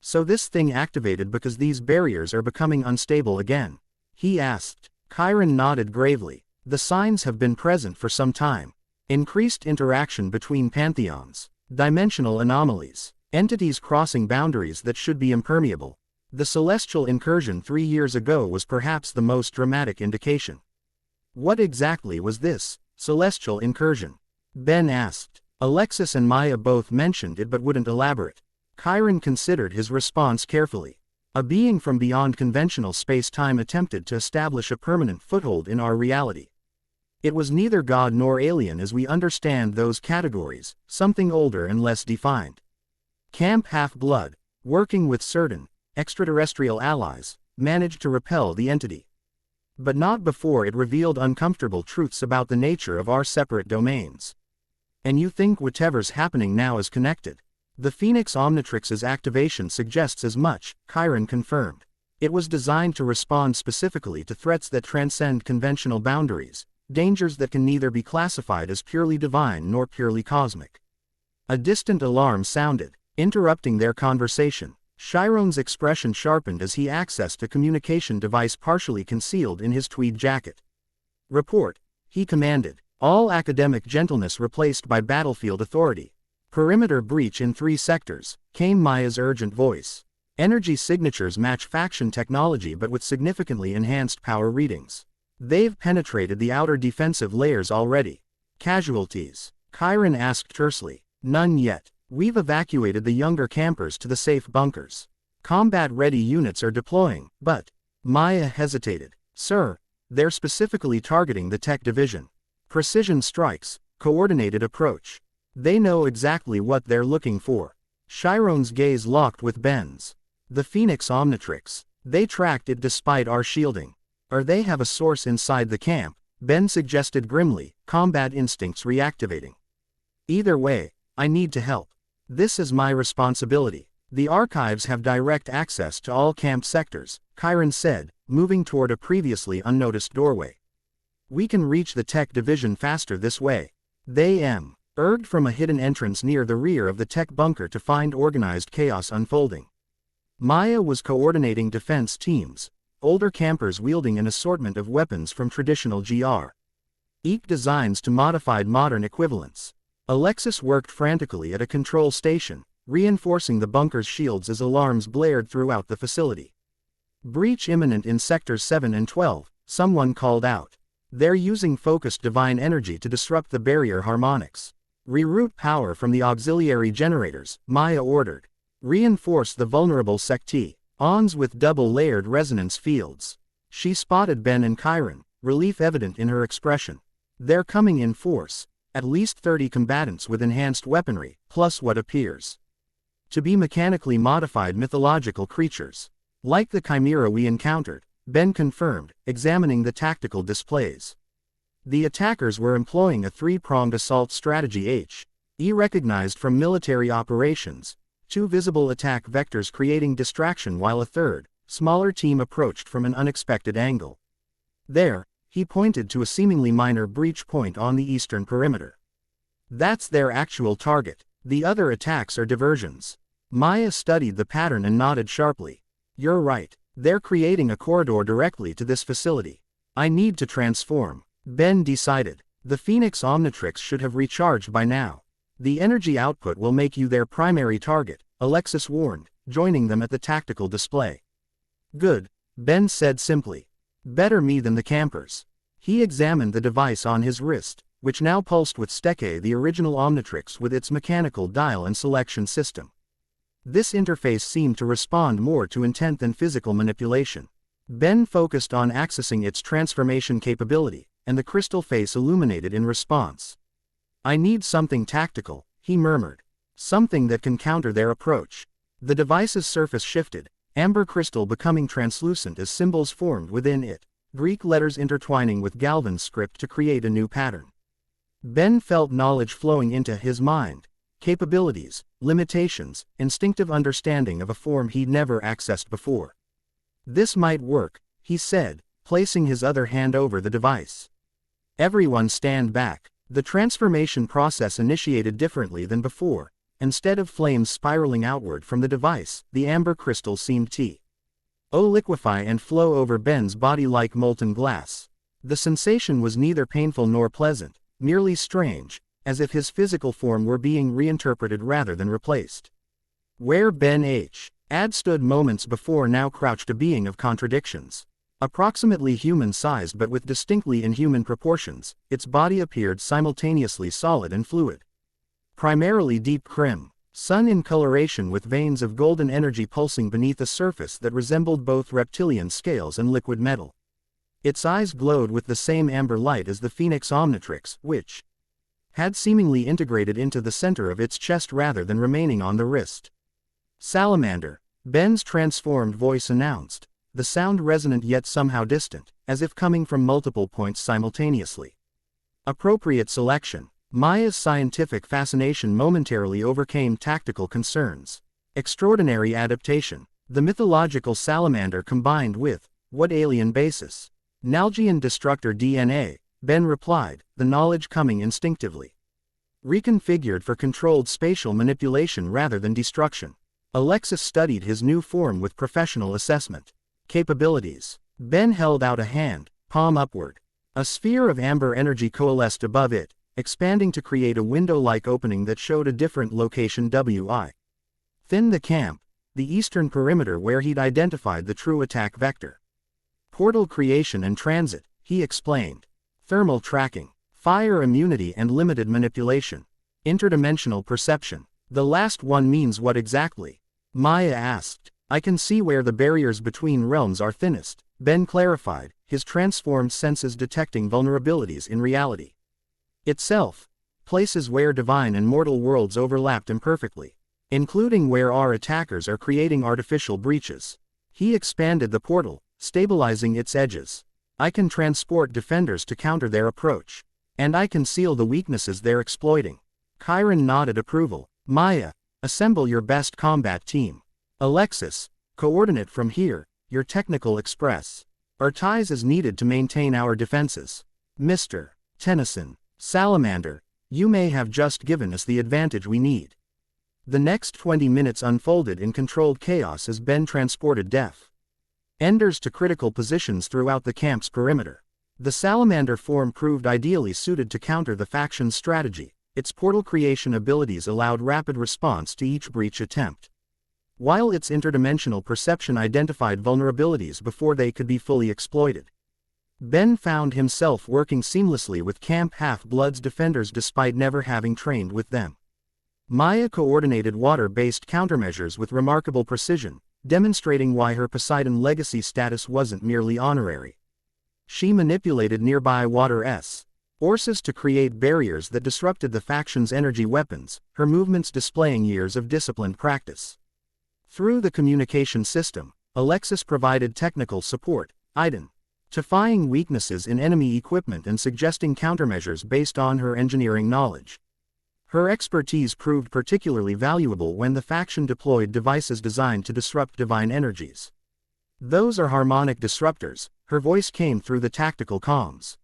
So this thing activated because these barriers are becoming unstable again? He asked. Chiron nodded gravely. The signs have been present for some time. Increased interaction between pantheons, dimensional anomalies, entities crossing boundaries that should be impermeable. The celestial incursion 3 years ago was perhaps the most dramatic indication. What exactly was this celestial incursion? Ben asked. Alexis and Maya both mentioned it but wouldn't elaborate. Chiron considered his response carefully. A being from beyond conventional space-time attempted to establish a permanent foothold in our reality. It was neither god nor alien as we understand those categories, something older and less defined. Camp Half-Blood, working with certain extraterrestrial allies, managed to repel the entity. But not before it revealed uncomfortable truths about the nature of our separate domains. And you think whatever's happening now is connected? The Phoenix Omnitrix's activation suggests as much, Chiron confirmed. It was designed to respond specifically to threats that transcend conventional boundaries, dangers that can neither be classified as purely divine nor purely cosmic. A distant alarm sounded, interrupting their conversation. Chiron's expression sharpened as he accessed a communication device partially concealed in his tweed jacket. Report, he commanded. All academic gentleness replaced by battlefield authority. Perimeter breach in 3 sectors, came Maya's urgent voice. Energy signatures match faction technology but with significantly enhanced power readings. They've penetrated the outer defensive layers already. Casualties? Chiron asked tersely. None yet. We've evacuated the younger campers to the safe bunkers. Combat-ready units are deploying, but... Maya hesitated. Sir, they're specifically targeting the tech division. Precision strikes, coordinated approach. They know exactly what they're looking for. Chiron's gaze locked with Ben's. The Phoenix Omnitrix. They tracked it despite our shielding. Or they have a source inside the camp, Ben suggested grimly, combat instincts reactivating. Either way, I need to help. This is my responsibility. The archives have direct access to all camp sectors, Chiron said, moving toward a previously unnoticed doorway. We can reach the tech division faster this way. They urged from a hidden entrance near the rear of the tech bunker to find organized chaos unfolding. Maya was coordinating defense teams, older campers wielding an assortment of weapons from traditional GR designs to modified modern equivalents. Alexis worked frantically at a control station, reinforcing the bunker's shields as alarms blared throughout the facility. Breach imminent in Sectors 7 and 12, someone called out. They're using focused divine energy to disrupt the barrier harmonics. Reroute power from the auxiliary generators, Maya ordered. Reinforce the vulnerable sections with double-layered resonance fields. She spotted Ben and Chiron, relief evident in her expression. They're coming in force, at least 30 combatants with enhanced weaponry, plus what appears to be mechanically modified mythological creatures. Like the chimera we encountered, Ben confirmed, examining the tactical displays. The attackers were employing a 3-pronged assault strategy recognized from military operations, 2 visible attack vectors creating distraction while a third, smaller team approached from an unexpected angle. There, he pointed to a seemingly minor breach point on the eastern perimeter. That's their actual target. The other attacks are diversions. Maya studied the pattern and nodded sharply. You're right. They're creating a corridor directly to this facility. I need to transform. Ben decided. The Phoenix Omnitrix should have recharged by now. The energy output will make you their primary target, Alexis warned, joining them at the tactical display. Good, Ben said simply. Better me than the campers. He examined the device on his wrist, which now pulsed with Steke, the original Omnitrix with its mechanical dial and selection system. This interface seemed to respond more to intent than physical manipulation. Ben focused on accessing its transformation capability, and the crystal face illuminated in response. "I need something tactical," he murmured. "Something that can counter their approach." The device's surface shifted, amber crystal becoming translucent as symbols formed within it, Greek letters intertwining with Galvan's script to create a new pattern. Ben felt knowledge flowing into his mind. Capabilities, limitations, instinctive understanding of a form he'd never accessed before. "This might work," he said, placing his other hand over the device. Everyone stand back. The transformation process initiated differently than before. Instead of flames spiraling outward from the device, the amber crystal seemed to liquefy and flow over Ben's body like molten glass. The sensation was neither painful nor pleasant, merely strange, as if his physical form were being reinterpreted rather than replaced. Where Ben had stood moments before now crouched a being of contradictions. Approximately human-sized but with distinctly inhuman proportions, its body appeared simultaneously solid and fluid. Primarily deep sun in coloration with veins of golden energy pulsing beneath a surface that resembled both reptilian scales and liquid metal. Its eyes glowed with the same amber light as the Phoenix Omnitrix, which had seemingly integrated into the center of its chest rather than remaining on the wrist. "Salamander," Ben's transformed voice announced, the sound resonant yet somehow distant, as if coming from multiple points simultaneously. Appropriate selection. Maya's scientific fascination momentarily overcame tactical concerns. Extraordinary adaptation. The mythological salamander combined with, what alien basis? Nalgian destructor DNA, Ben replied, the knowledge coming instinctively. Reconfigured for controlled spatial manipulation rather than destruction. Alexis studied his new form with professional assessment. Capabilities. Ben held out a hand, palm upward. A sphere of amber energy coalesced above it, expanding to create a window-like opening that showed a different location within the camp, the eastern perimeter where he'd identified the true attack vector. Portal creation and transit, he explained. Thermal tracking, fire immunity and limited manipulation. Interdimensional perception. The last one means what exactly? Maya asked. I can see where the barriers between realms are thinnest, Ben clarified, his transformed senses detecting vulnerabilities in reality itself, places where divine and mortal worlds overlapped imperfectly, including where our attackers are creating artificial breaches. He expanded the portal, stabilizing its edges. I can transport defenders to counter their approach. And I can seal the weaknesses they're exploiting. Chiron nodded approval. Maya, assemble your best combat team. Alexis, coordinate from here, your technical express. Artize is needed to maintain our defenses. Mr. Tennyson, Salamander, you may have just given us the advantage we need. The next 20 minutes unfolded in controlled chaos as Ben transported Def Enders to critical positions throughout the camp's perimeter. The salamander form proved ideally suited to counter the faction's strategy. Its portal creation abilities allowed rapid response to each breach attempt, while its interdimensional perception identified vulnerabilities before they could be fully exploited. Ben found himself working seamlessly with Camp Half-Blood's defenders despite never having trained with them. Maya coordinated water-based countermeasures with remarkable precision, demonstrating why her Poseidon legacy status wasn't merely honorary. She manipulated nearby water sources to create barriers that disrupted the faction's energy weapons, her movements displaying years of disciplined practice. Through the communication system, Alexis provided technical support, identifying weaknesses in enemy equipment and suggesting countermeasures based on her engineering knowledge. Her expertise proved particularly valuable when the faction deployed devices designed to disrupt divine energies. Those are harmonic disruptors, her voice came through the tactical comms.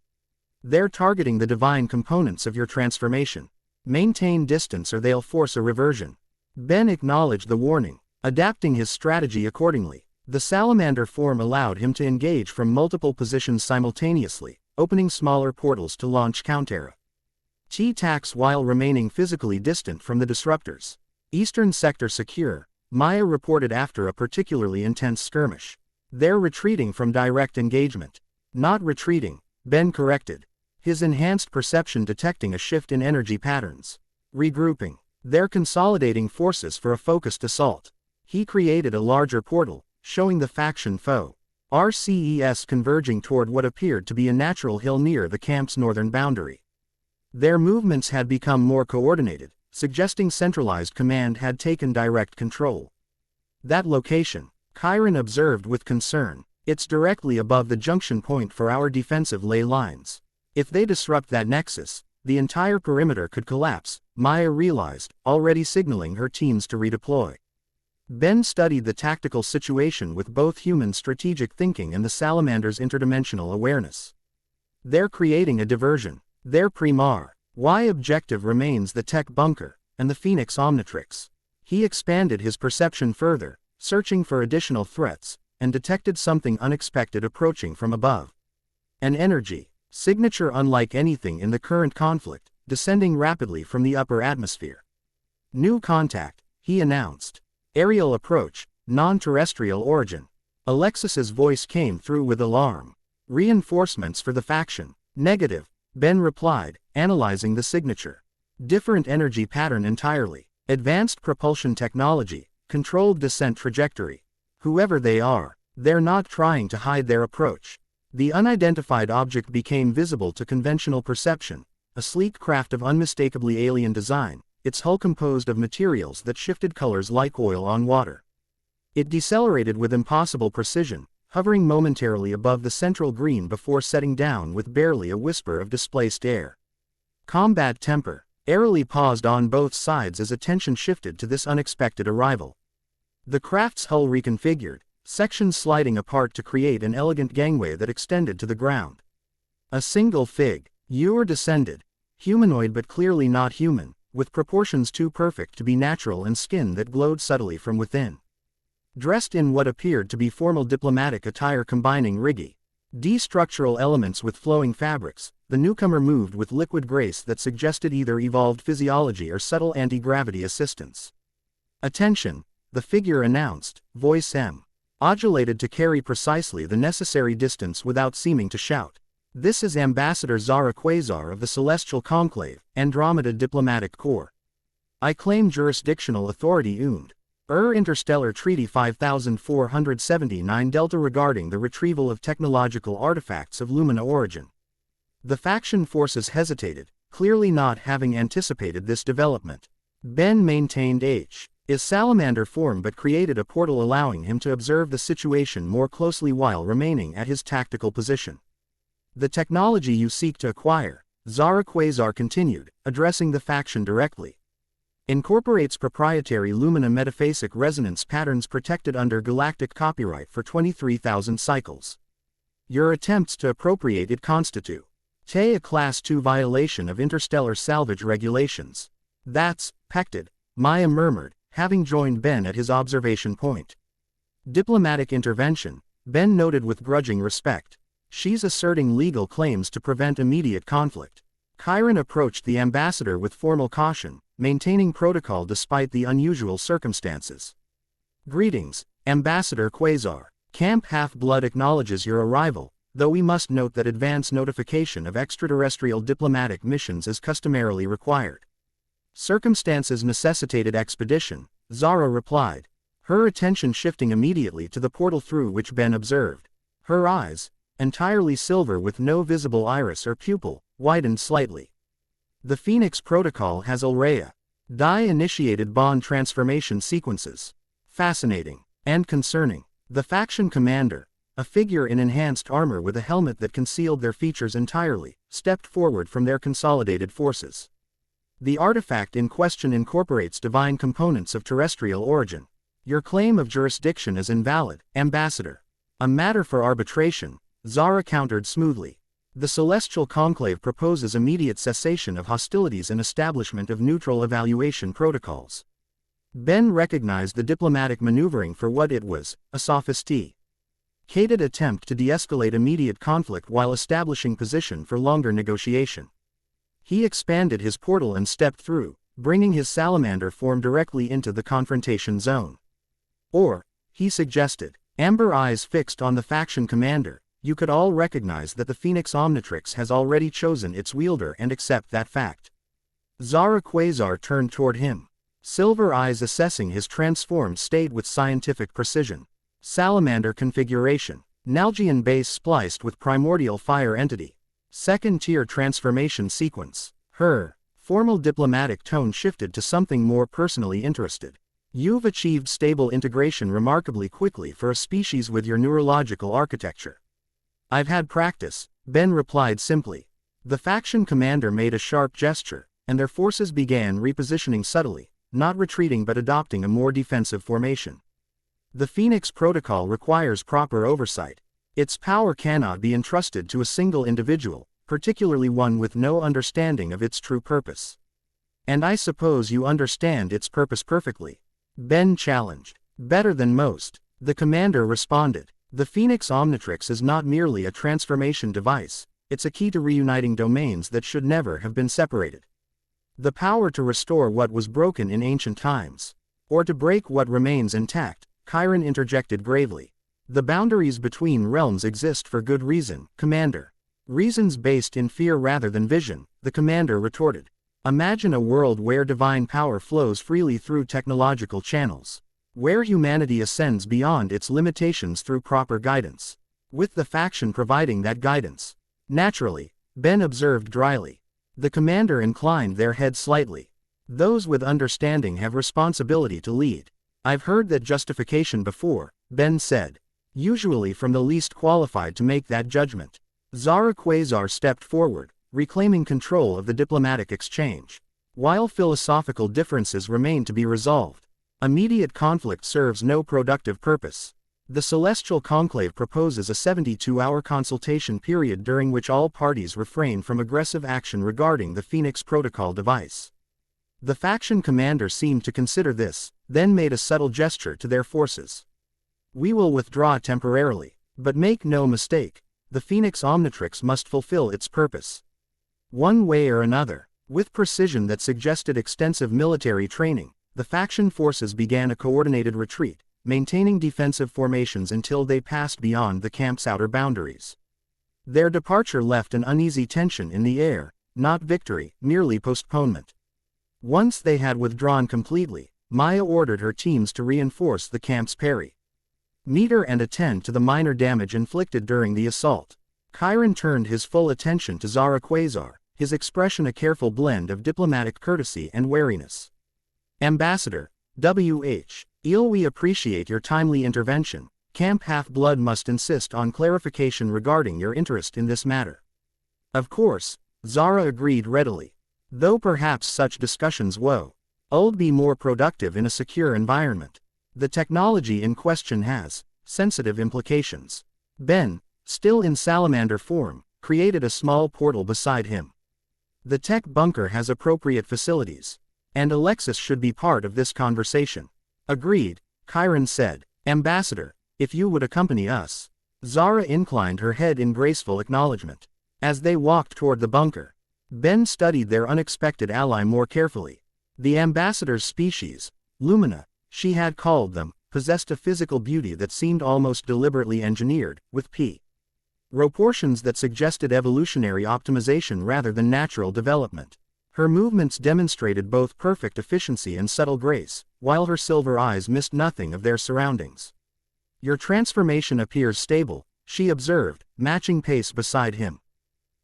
They're targeting the divine components of your transformation. Maintain distance or they'll force a reversion. Ben acknowledged the warning, adapting his strategy accordingly. The salamander form allowed him to engage from multiple positions simultaneously, opening smaller portals to launch counterattacks while remaining physically distant from the disruptors. Eastern sector secure, Maya reported after a particularly intense skirmish. They're retreating from direct engagement. Not retreating, Ben corrected, his enhanced perception detecting a shift in energy patterns. Regrouping. They're consolidating forces for a focused assault. He created a larger portal, showing the faction foe RCES converging toward what appeared to be a natural hill near the camp's northern boundary. Their movements had become more coordinated, suggesting centralized command had taken direct control. That location, Chiron observed with concern. It's directly above the junction point for our defensive ley lines. If they disrupt that nexus, the entire perimeter could collapse, Maya realized, already signaling her teams to redeploy. Ben studied the tactical situation with both human strategic thinking and the salamander's interdimensional awareness. They're creating a diversion. Their primar Y objective remains the tech bunker and the Phoenix Omnitrix. He expanded his perception further, searching for additional threats, and detected something unexpected approaching from above. An energy signature unlike anything in the current conflict, descending rapidly from the upper atmosphere. New contact, he announced. Aerial approach, non-terrestrial origin. Alexis's voice came through with alarm. Reinforcements for the faction. Negative, Ben replied, analyzing the signature. Different energy pattern entirely. Advanced propulsion technology, controlled descent trajectory. Whoever they are, they're not trying to hide their approach. The unidentified object became visible to conventional perception, a sleek craft of unmistakably alien design, its hull composed of materials that shifted colors like oil on water. It decelerated with impossible precision, hovering momentarily above the central green before setting down with barely a whisper of displaced air. Combat temper, airily paused on both sides as attention shifted to this unexpected arrival. The craft's hull reconfigured, sections sliding apart to create an elegant gangway that extended to the ground. A single figure descended, humanoid but clearly not human, with proportions too perfect to be natural and skin that glowed subtly from within. Dressed in what appeared to be formal diplomatic attire combining riggy D-structural elements with flowing fabrics, the newcomer moved with liquid grace that suggested either evolved physiology or subtle anti-gravity assistance. Attention, the figure announced, voice modulated to carry precisely the necessary distance without seeming to shout. This is Ambassador Zara Quasar of the Celestial Conclave, Andromeda Diplomatic Corps. I claim jurisdictional authority Interstellar Treaty 5479 Delta regarding the retrieval of technological artifacts of Lumina origin. The faction forces hesitated, clearly not having anticipated this development. Ben maintained is salamander form but created a portal allowing him to observe the situation more closely while remaining at his tactical position. The technology you seek to acquire, Zara Quasar continued, addressing the faction directly, incorporates proprietary Lumina metaphasic resonance patterns protected under galactic copyright for 23,000 cycles. Your attempts to appropriate it constitute a Class 2 violation of interstellar salvage regulations. That's pected, Maya murmured, having joined Ben at his observation point. Diplomatic intervention, Ben noted with grudging respect. She's asserting legal claims to prevent immediate conflict. Chiron approached the ambassador with formal caution, maintaining protocol despite the unusual circumstances. Greetings, Ambassador Quasar. Camp Half-Blood acknowledges your arrival, though we must note that advance notification of extraterrestrial diplomatic missions is customarily required. Circumstances necessitated expedition, Zara replied, her attention shifting immediately to the portal through which Ben observed. Her eyes, entirely silver with no visible iris or pupil, widened slightly. The Phoenix Protocol has Ulrea dye-initiated bond transformation sequences. Fascinating and concerning. The faction commander, a figure in enhanced armor with a helmet that concealed their features entirely, stepped forward from their consolidated forces. The artifact in question incorporates divine components of terrestrial origin. Your claim of jurisdiction is invalid, Ambassador. A matter for arbitration, Zara countered smoothly. The Celestial Conclave proposes immediate cessation of hostilities and establishment of neutral evaluation protocols. Ben recognized the diplomatic maneuvering for what it was, a sophisticated attempt to de-escalate immediate conflict while establishing position for longer negotiation. He expanded his portal and stepped through, bringing his salamander form directly into the confrontation zone. Or, he suggested, amber eyes fixed on the faction commander, you could all recognize that the Phoenix Omnitrix has already chosen its wielder and accept that fact. Zara Quasar turned toward him, Silver eyes assessing his transformed state with scientific precision. Salamander configuration. Nalgian base spliced with primordial fire entity. Second-tier transformation sequence. Her formal diplomatic tone shifted to something more personally interested. You've achieved stable integration remarkably quickly for a species with your neurological architecture. I've had practice, Ben replied simply. The faction commander made a sharp gesture, and their forces began repositioning subtly, not retreating but adopting a more defensive formation. The Phoenix Protocol requires proper oversight. Its power cannot be entrusted to a single individual, particularly one with no understanding of its true purpose. And I suppose you understand its purpose perfectly. Ben challenged. Better than most, the commander responded. The Phoenix Omnitrix is not merely a transformation device, it's a key to reuniting domains that should never have been separated. The power to restore what was broken in ancient times, or to break what remains intact, Chiron interjected gravely. The boundaries between realms exist for good reason, Commander. Reasons based in fear rather than vision, the commander retorted. Imagine a world where divine power flows freely through technological channels, where humanity ascends beyond its limitations through proper guidance, with the faction providing that guidance. Naturally, Ben observed dryly. The commander inclined their head slightly. Those with understanding have responsibility to lead. I've heard that justification before, Ben said. Usually from the least qualified to make that judgment. Zara Quasar stepped forward, reclaiming control of the diplomatic exchange. While philosophical differences remain to be resolved, immediate conflict serves no productive purpose. The Celestial Conclave proposes a 72-hour consultation period during which all parties refrain from aggressive action regarding the Phoenix Protocol device. The faction commander seemed to consider this, then made a subtle gesture to their forces. We will withdraw temporarily, but make no mistake, the Phoenix Omnitrix must fulfill its purpose. One way or another, with precision that suggested extensive military training, the faction forces began a coordinated retreat, maintaining defensive formations until they passed beyond the camp's outer boundaries. Their departure left an uneasy tension in the air, not victory, merely postponement. Once they had withdrawn completely, Maya ordered her teams to reinforce the camp's parry. Meet her and attend to the minor damage inflicted during the assault. Chiron turned his full attention to Zara Quasar, his expression a careful blend of diplomatic courtesy and wariness. Ambassador, W.H. Eel, we appreciate your timely intervention. Camp Half-Blood must insist on clarification regarding your interest in this matter. Of course, Zara agreed readily. Though perhaps such discussions would be more productive in a secure environment. The technology in question has sensitive implications. Ben, still in salamander form, created a small portal beside him. The tech bunker has appropriate facilities, and Alexis should be part of this conversation. Agreed, Chiron said. Ambassador, if you would accompany us. Zara inclined her head in graceful acknowledgement. As they walked toward the bunker, Ben studied their unexpected ally more carefully. The ambassador's species, Lumina, she had called them, possessed a physical beauty that seemed almost deliberately engineered, with proportions that suggested evolutionary optimization rather than natural development. Her movements demonstrated both perfect efficiency and subtle grace, while her silver eyes missed nothing of their surroundings. Your transformation appears stable, she observed, matching pace beside him.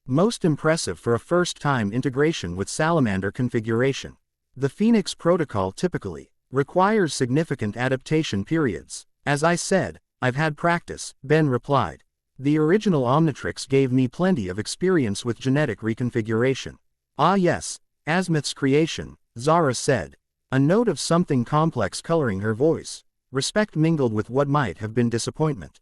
Most impressive for a first-time integration with salamander configuration. The Phoenix Protocol typically requires significant adaptation periods. As I said, I've had practice, Ben replied. The original Omnitrix gave me plenty of experience with genetic reconfiguration. Ah yes, Azimuth's creation, Zara said. A note of something complex coloring her voice, respect mingled with what might have been disappointment.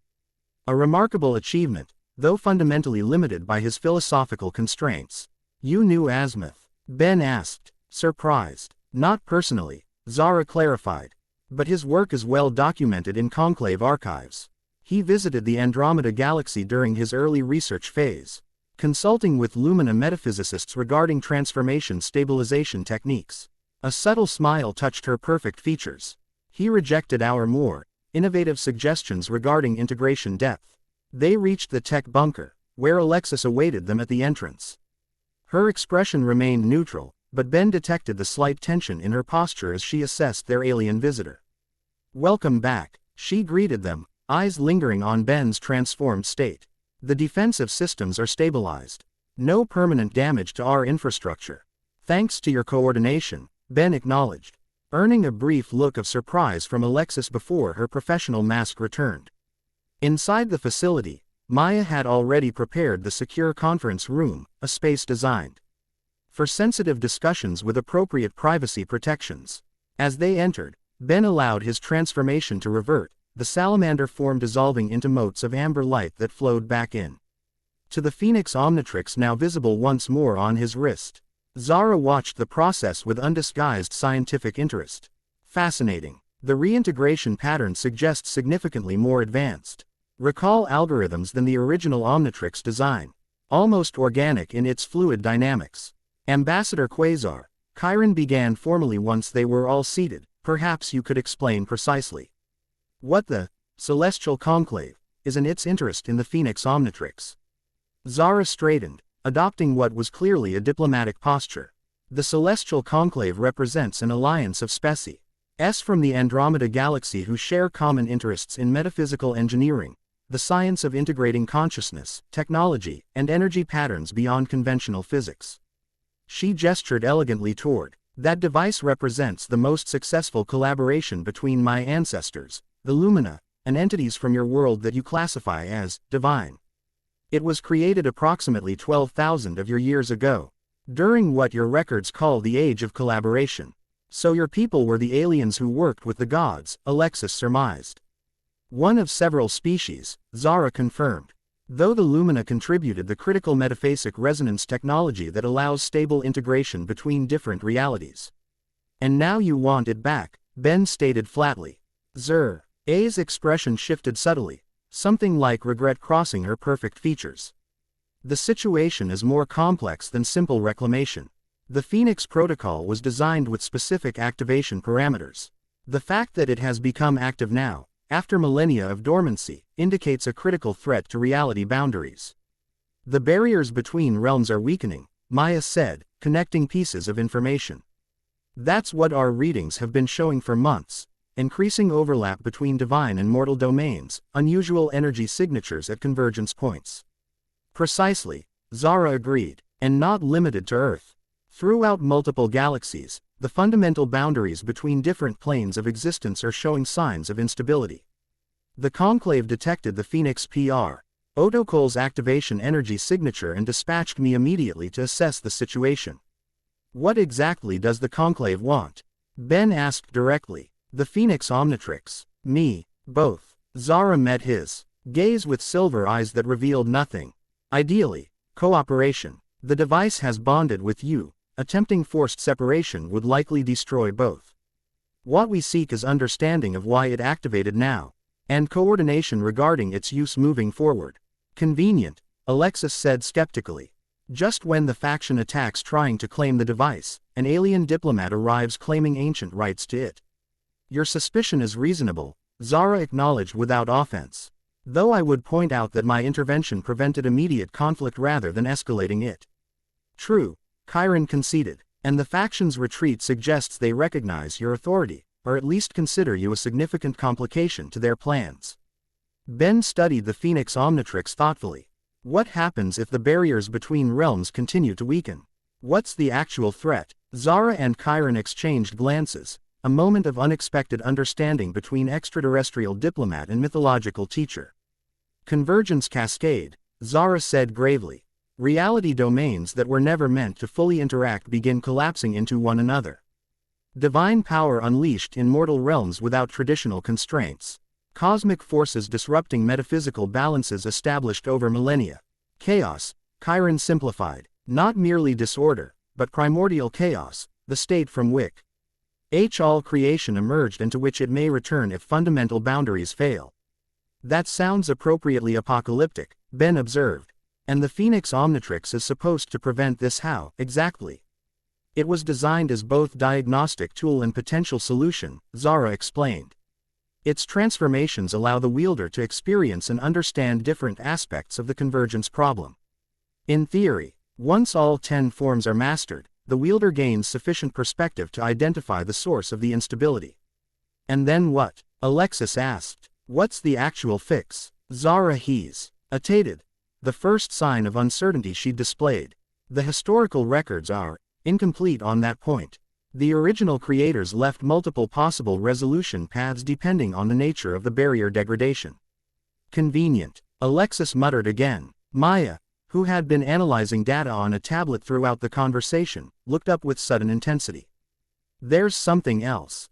A remarkable achievement, though fundamentally limited by his philosophical constraints. You knew Azimuth? Ben asked, surprised. Not personally, Zara clarified. But his work is well documented in Conclave archives. He visited the Andromeda Galaxy during his early research phase, consulting with Lumina metaphysicists regarding transformation stabilization techniques. A subtle smile touched her perfect features. He rejected our more innovative suggestions regarding integration depth. They reached the tech bunker, where Alexis awaited them at the entrance. Her expression remained neutral, but Ben detected the slight tension in her posture as she assessed their alien visitor. "Welcome back," she greeted them, eyes lingering on Ben's transformed state. "The defensive systems are stabilized. No permanent damage to our infrastructure. Thanks to your coordination," Ben acknowledged, earning a brief look of surprise from Alexis before her professional mask returned. Inside the facility, Maya had already prepared the secure conference room, a space designed for sensitive discussions with appropriate privacy protections. As they entered, Ben allowed his transformation to revert, the salamander form dissolving into motes of amber light that flowed back in to the Phoenix Omnitrix now visible once more on his wrist. Zara watched the process with undisguised scientific interest. Fascinating. The reintegration pattern suggests significantly more advanced recall algorithms than the original Omnitrix design. Almost organic in its fluid dynamics. Ambassador Quasar, Chiron began formally once they were all seated. "Perhaps you could explain precisely what the Celestial Conclave is and its interest in the Phoenix Omnitrix." Zara straightened, adopting what was clearly a diplomatic posture. The Celestial Conclave represents an alliance of species from the Andromeda Galaxy who share common interests in metaphysical engineering, the science of integrating consciousness, technology, and energy patterns beyond conventional physics. She gestured elegantly toward. "That device represents the most successful collaboration between my ancestors, the Lumina, and entities from your world that you classify as divine. It was created approximately 12,000 of your years ago, during what your records call the Age of Collaboration. So your people were the aliens who worked with the gods," Alexis surmised. "One of several species," Zara confirmed. "Though the Lumina contributed the critical metaphasic resonance technology that allows stable integration between different realities. And now you want it back," Ben stated flatly. Zara's expression shifted subtly, something like regret crossing her perfect features. "The situation is more complex than simple reclamation. The Phoenix Protocol was designed with specific activation parameters. The fact that it has become active now, after millennia of dormancy, indicates a critical threat to reality boundaries. The barriers between realms are weakening," Maya said, connecting pieces of information. "That's what our readings have been showing for months. Increasing overlap between divine and mortal domains, unusual energy signatures at convergence points." "Precisely," Zara agreed, "and not limited to Earth. Throughout multiple galaxies, the fundamental boundaries between different planes of existence are showing signs of instability. The Conclave detected the Phoenix Protocol's activation energy signature and dispatched me immediately to assess the situation." "What exactly does the Conclave want?" Ben asked directly. "The Phoenix Omnitrix." "Me, both." Zara met his gaze with silver eyes that revealed nothing. "Ideally, cooperation. The device has bonded with you. Attempting forced separation would likely destroy both. What we seek is understanding of why it activated now, and coordination regarding its use moving forward." "Convenient," Alexis said skeptically. "Just when the faction attacks trying to claim the device, an alien diplomat arrives claiming ancient rights to it." "Your suspicion is reasonable," Zara acknowledged without offense. "Though I would point out that my intervention prevented immediate conflict rather than escalating it." "True," Chiron conceded, "and the faction's retreat suggests they recognize your authority, or at least consider you a significant complication to their plans." Ben studied the Phoenix Omnitrix thoughtfully. "What happens if the barriers between realms continue to weaken? What's the actual threat?" Zara and Chiron exchanged glances, a moment of unexpected understanding between extraterrestrial diplomat and mythological teacher. "Convergence cascade," Zara said gravely. "Reality domains that were never meant to fully interact begin collapsing into one another. Divine power unleashed in mortal realms without traditional constraints. Cosmic forces disrupting metaphysical balances established over millennia. Chaos," Chiron simplified, "not merely disorder, but primordial chaos, the state from which all creation emerged and to which it may return if fundamental boundaries fail." "That sounds appropriately apocalyptic," Ben observed. "And the Phoenix Omnitrix is supposed to prevent this. How, exactly?" "It was designed as both diagnostic tool and potential solution," Zara explained. "Its transformations allow the wielder to experience and understand different aspects of the convergence problem. In theory, once all 10 forms are mastered, the wielder gains sufficient perspective to identify the source of the instability. And then what? Alexis asked. What's the actual fix? Zara hesitated. The first sign of uncertainty she displayed. The historical records are incomplete on that point. The original creators left multiple possible resolution paths depending on the nature of the barrier degradation. Convenient. Alexis muttered again. Maya, who had been analyzing data on a tablet throughout the conversation, looked up with sudden intensity. There's something else.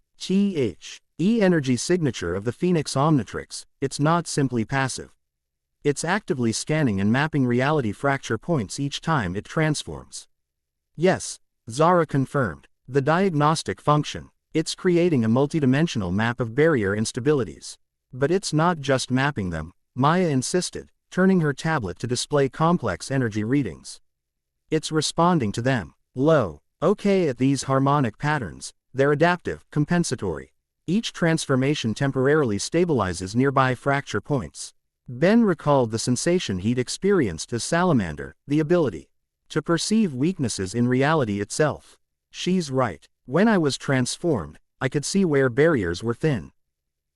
Energy signature of the Phoenix Omnitrix, it's not simply passive. It's actively scanning and mapping reality fracture points each time it transforms. Yes, Zara confirmed. The diagnostic function. It's creating a multidimensional map of barrier instabilities. But it's not just mapping them, Maya insisted, turning her tablet to display complex energy readings. It's responding to them. Okay at these harmonic patterns, they're adaptive, compensatory. Each transformation temporarily stabilizes nearby fracture points. Ben recalled the sensation he'd experienced as Salamander, the ability to perceive weaknesses in reality itself. She's right. When I was transformed, I could see where barriers were thin.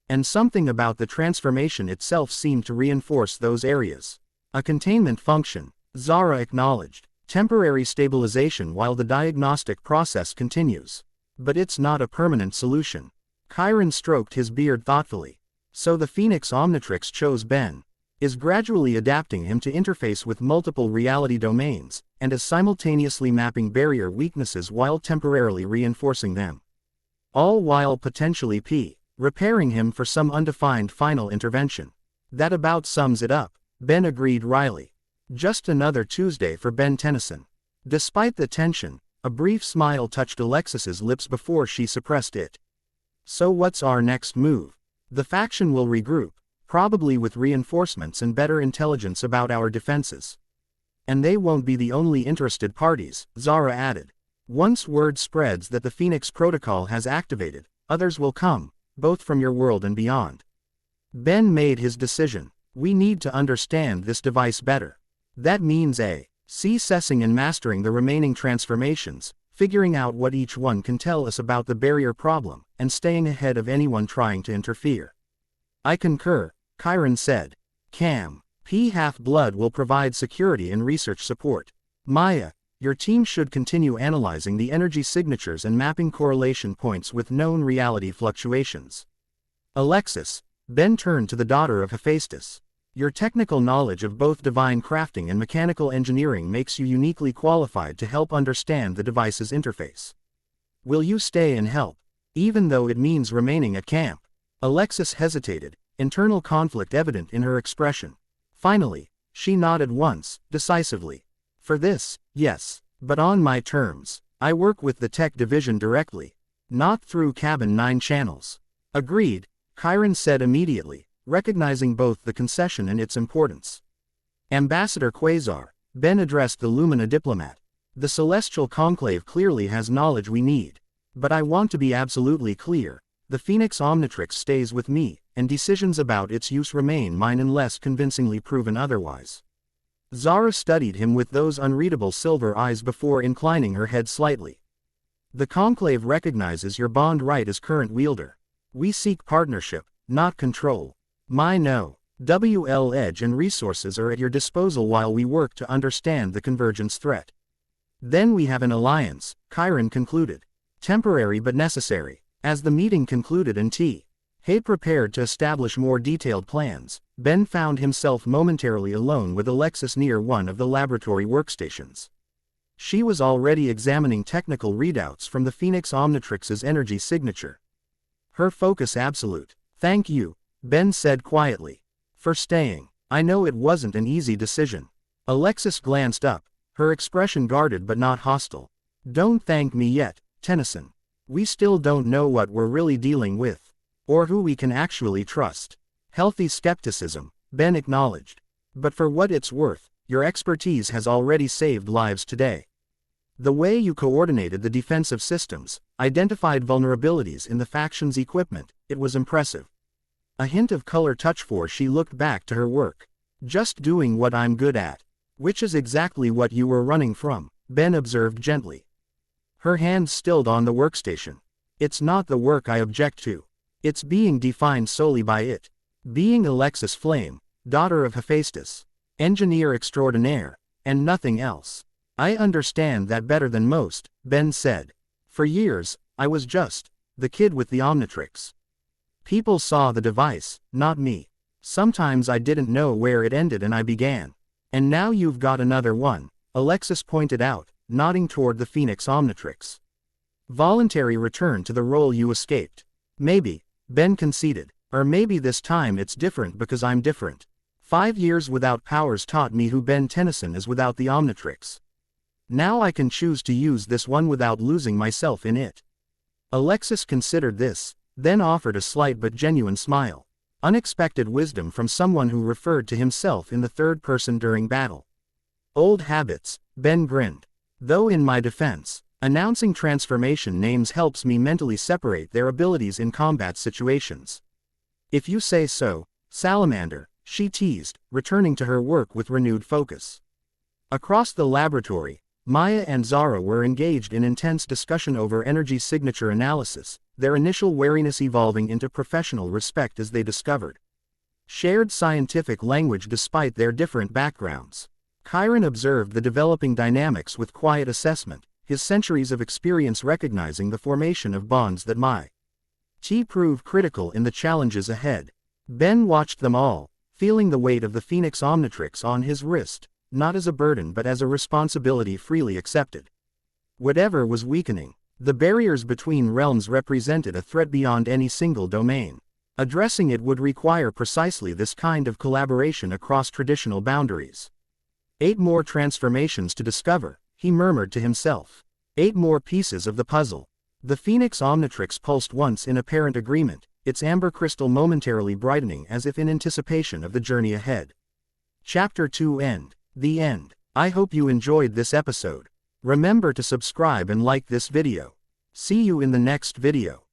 And something about the transformation itself seemed to reinforce those areas. A containment function, Zara acknowledged. Temporary stabilization while the diagnostic process continues. But it's not a permanent solution. Chiron stroked his beard thoughtfully. So the Phoenix Omnitrix chose Ben. Is gradually adapting him to interface with multiple reality domains, and is simultaneously mapping barrier weaknesses while temporarily reinforcing them. All while potentially repairing him for some undefined final intervention. That about sums it up, Ben agreed wryly. Just another Tuesday for Ben Tennyson. Despite the tension, a brief smile touched Alexis's lips before she suppressed it. So what's our next move? The faction will regroup, probably with reinforcements and better intelligence about our defenses. And they won't be the only interested parties, Zara added. Once word spreads that the Phoenix Protocol has activated, others will come, both from your world and beyond. Ben made his decision. We need to understand this device better. That means assessing and mastering the remaining transformations, figuring out what each one can tell us about the barrier problem, and staying ahead of anyone trying to interfere. I concur, Chiron said. Cam, P. Half-Blood will provide security and research support. Maya, your team should continue analyzing the energy signatures and mapping correlation points with known reality fluctuations. Alexis, Ben turned to the daughter of Hephaestus. Your technical knowledge of both divine crafting and mechanical engineering makes you uniquely qualified to help understand the device's interface. Will you stay and help, even though it means remaining at camp? Alexis hesitated, internal conflict evident in her expression. Finally, she nodded once, decisively. For this, yes, but on my terms. I work with the tech division directly, not through Cabin 9 channels. Agreed, Chiron said immediately, recognizing both the concession and its importance. Ambassador Quasar, Ben addressed the Lumina diplomat. The Celestial Conclave clearly has knowledge we need. But I want to be absolutely clear. The Phoenix Omnitrix stays with me, and decisions about its use remain mine unless convincingly proven otherwise. Zara studied him with those unreadable silver eyes before inclining her head slightly. The Conclave recognizes your bond right as current wielder. We seek partnership, not control. My WL edge and resources are at your disposal while we work to understand the convergence threat. Then we have an alliance, Chiron concluded. Temporary but necessary. As the meeting concluded and Hay prepared to establish more detailed plans, Ben found himself momentarily alone with Alexis near one of the laboratory workstations. She was already examining technical readouts from the Phoenix Omnitrix's energy signature. Her focus absolute. Thank you, Ben said quietly, for staying. I know it wasn't an easy decision. Alexis glanced up, her expression guarded but not hostile. Don't thank me yet, Tennyson. We still don't know what we're really dealing with, or who we can actually trust. Healthy skepticism, Ben acknowledged. But for what it's worth, your expertise has already saved lives today. The way you coordinated the defensive systems, identified vulnerabilities in the faction's equipment, it was impressive. A hint of color touched for she looked back to her work. Just doing what I'm good at. Which is exactly what you were running from, Ben observed gently. Her hands stilled on the workstation. It's not the work I object to. It's being defined solely by it. Being Alexis Flame, daughter of Hephaestus, engineer extraordinaire, and nothing else. I understand that better than most, Ben said. For years, I was just the kid with the Omnitrix. People saw the device, not me. Sometimes I didn't know where it ended and I began. And now you've got another one, Alexis pointed out, nodding toward the Phoenix Omnitrix. Voluntary return to the role you escaped. Maybe, Ben conceded. Or maybe this time it's different because I'm different. 5 years without powers taught me who Ben Tennyson is without the Omnitrix. Now I can choose to use this one without losing myself in it. Alexis considered this, then offered a slight but genuine smile. Unexpected wisdom from someone who referred to himself in the third person during battle. Old habits, Ben grinned. Though in my defense, announcing transformation names helps me mentally separate their abilities in combat situations. If you say so, Salamander, she teased, returning to her work with renewed focus. Across the laboratory, Maya and Zara were engaged in intense discussion over energy signature analysis, their initial wariness evolving into professional respect as they discovered shared scientific language despite their different backgrounds. Chiron observed the developing dynamics with quiet assessment, his centuries of experience recognizing the formation of bonds that might prove critical in the challenges ahead. Ben watched them all, feeling the weight of the Phoenix Omnitrix on his wrist, not as a burden but as a responsibility freely accepted. Whatever was weakening, the barriers between realms represented a threat beyond any single domain. Addressing it would require precisely this kind of collaboration across traditional boundaries. 8 more transformations to discover, he murmured to himself. 8 more pieces of the puzzle. The Phoenix Omnitrix pulsed once in apparent agreement, its amber crystal momentarily brightening as if in anticipation of the journey ahead. Chapter 2 End. The end. I hope you enjoyed this episode. Remember to subscribe and like this video. See you in the next video.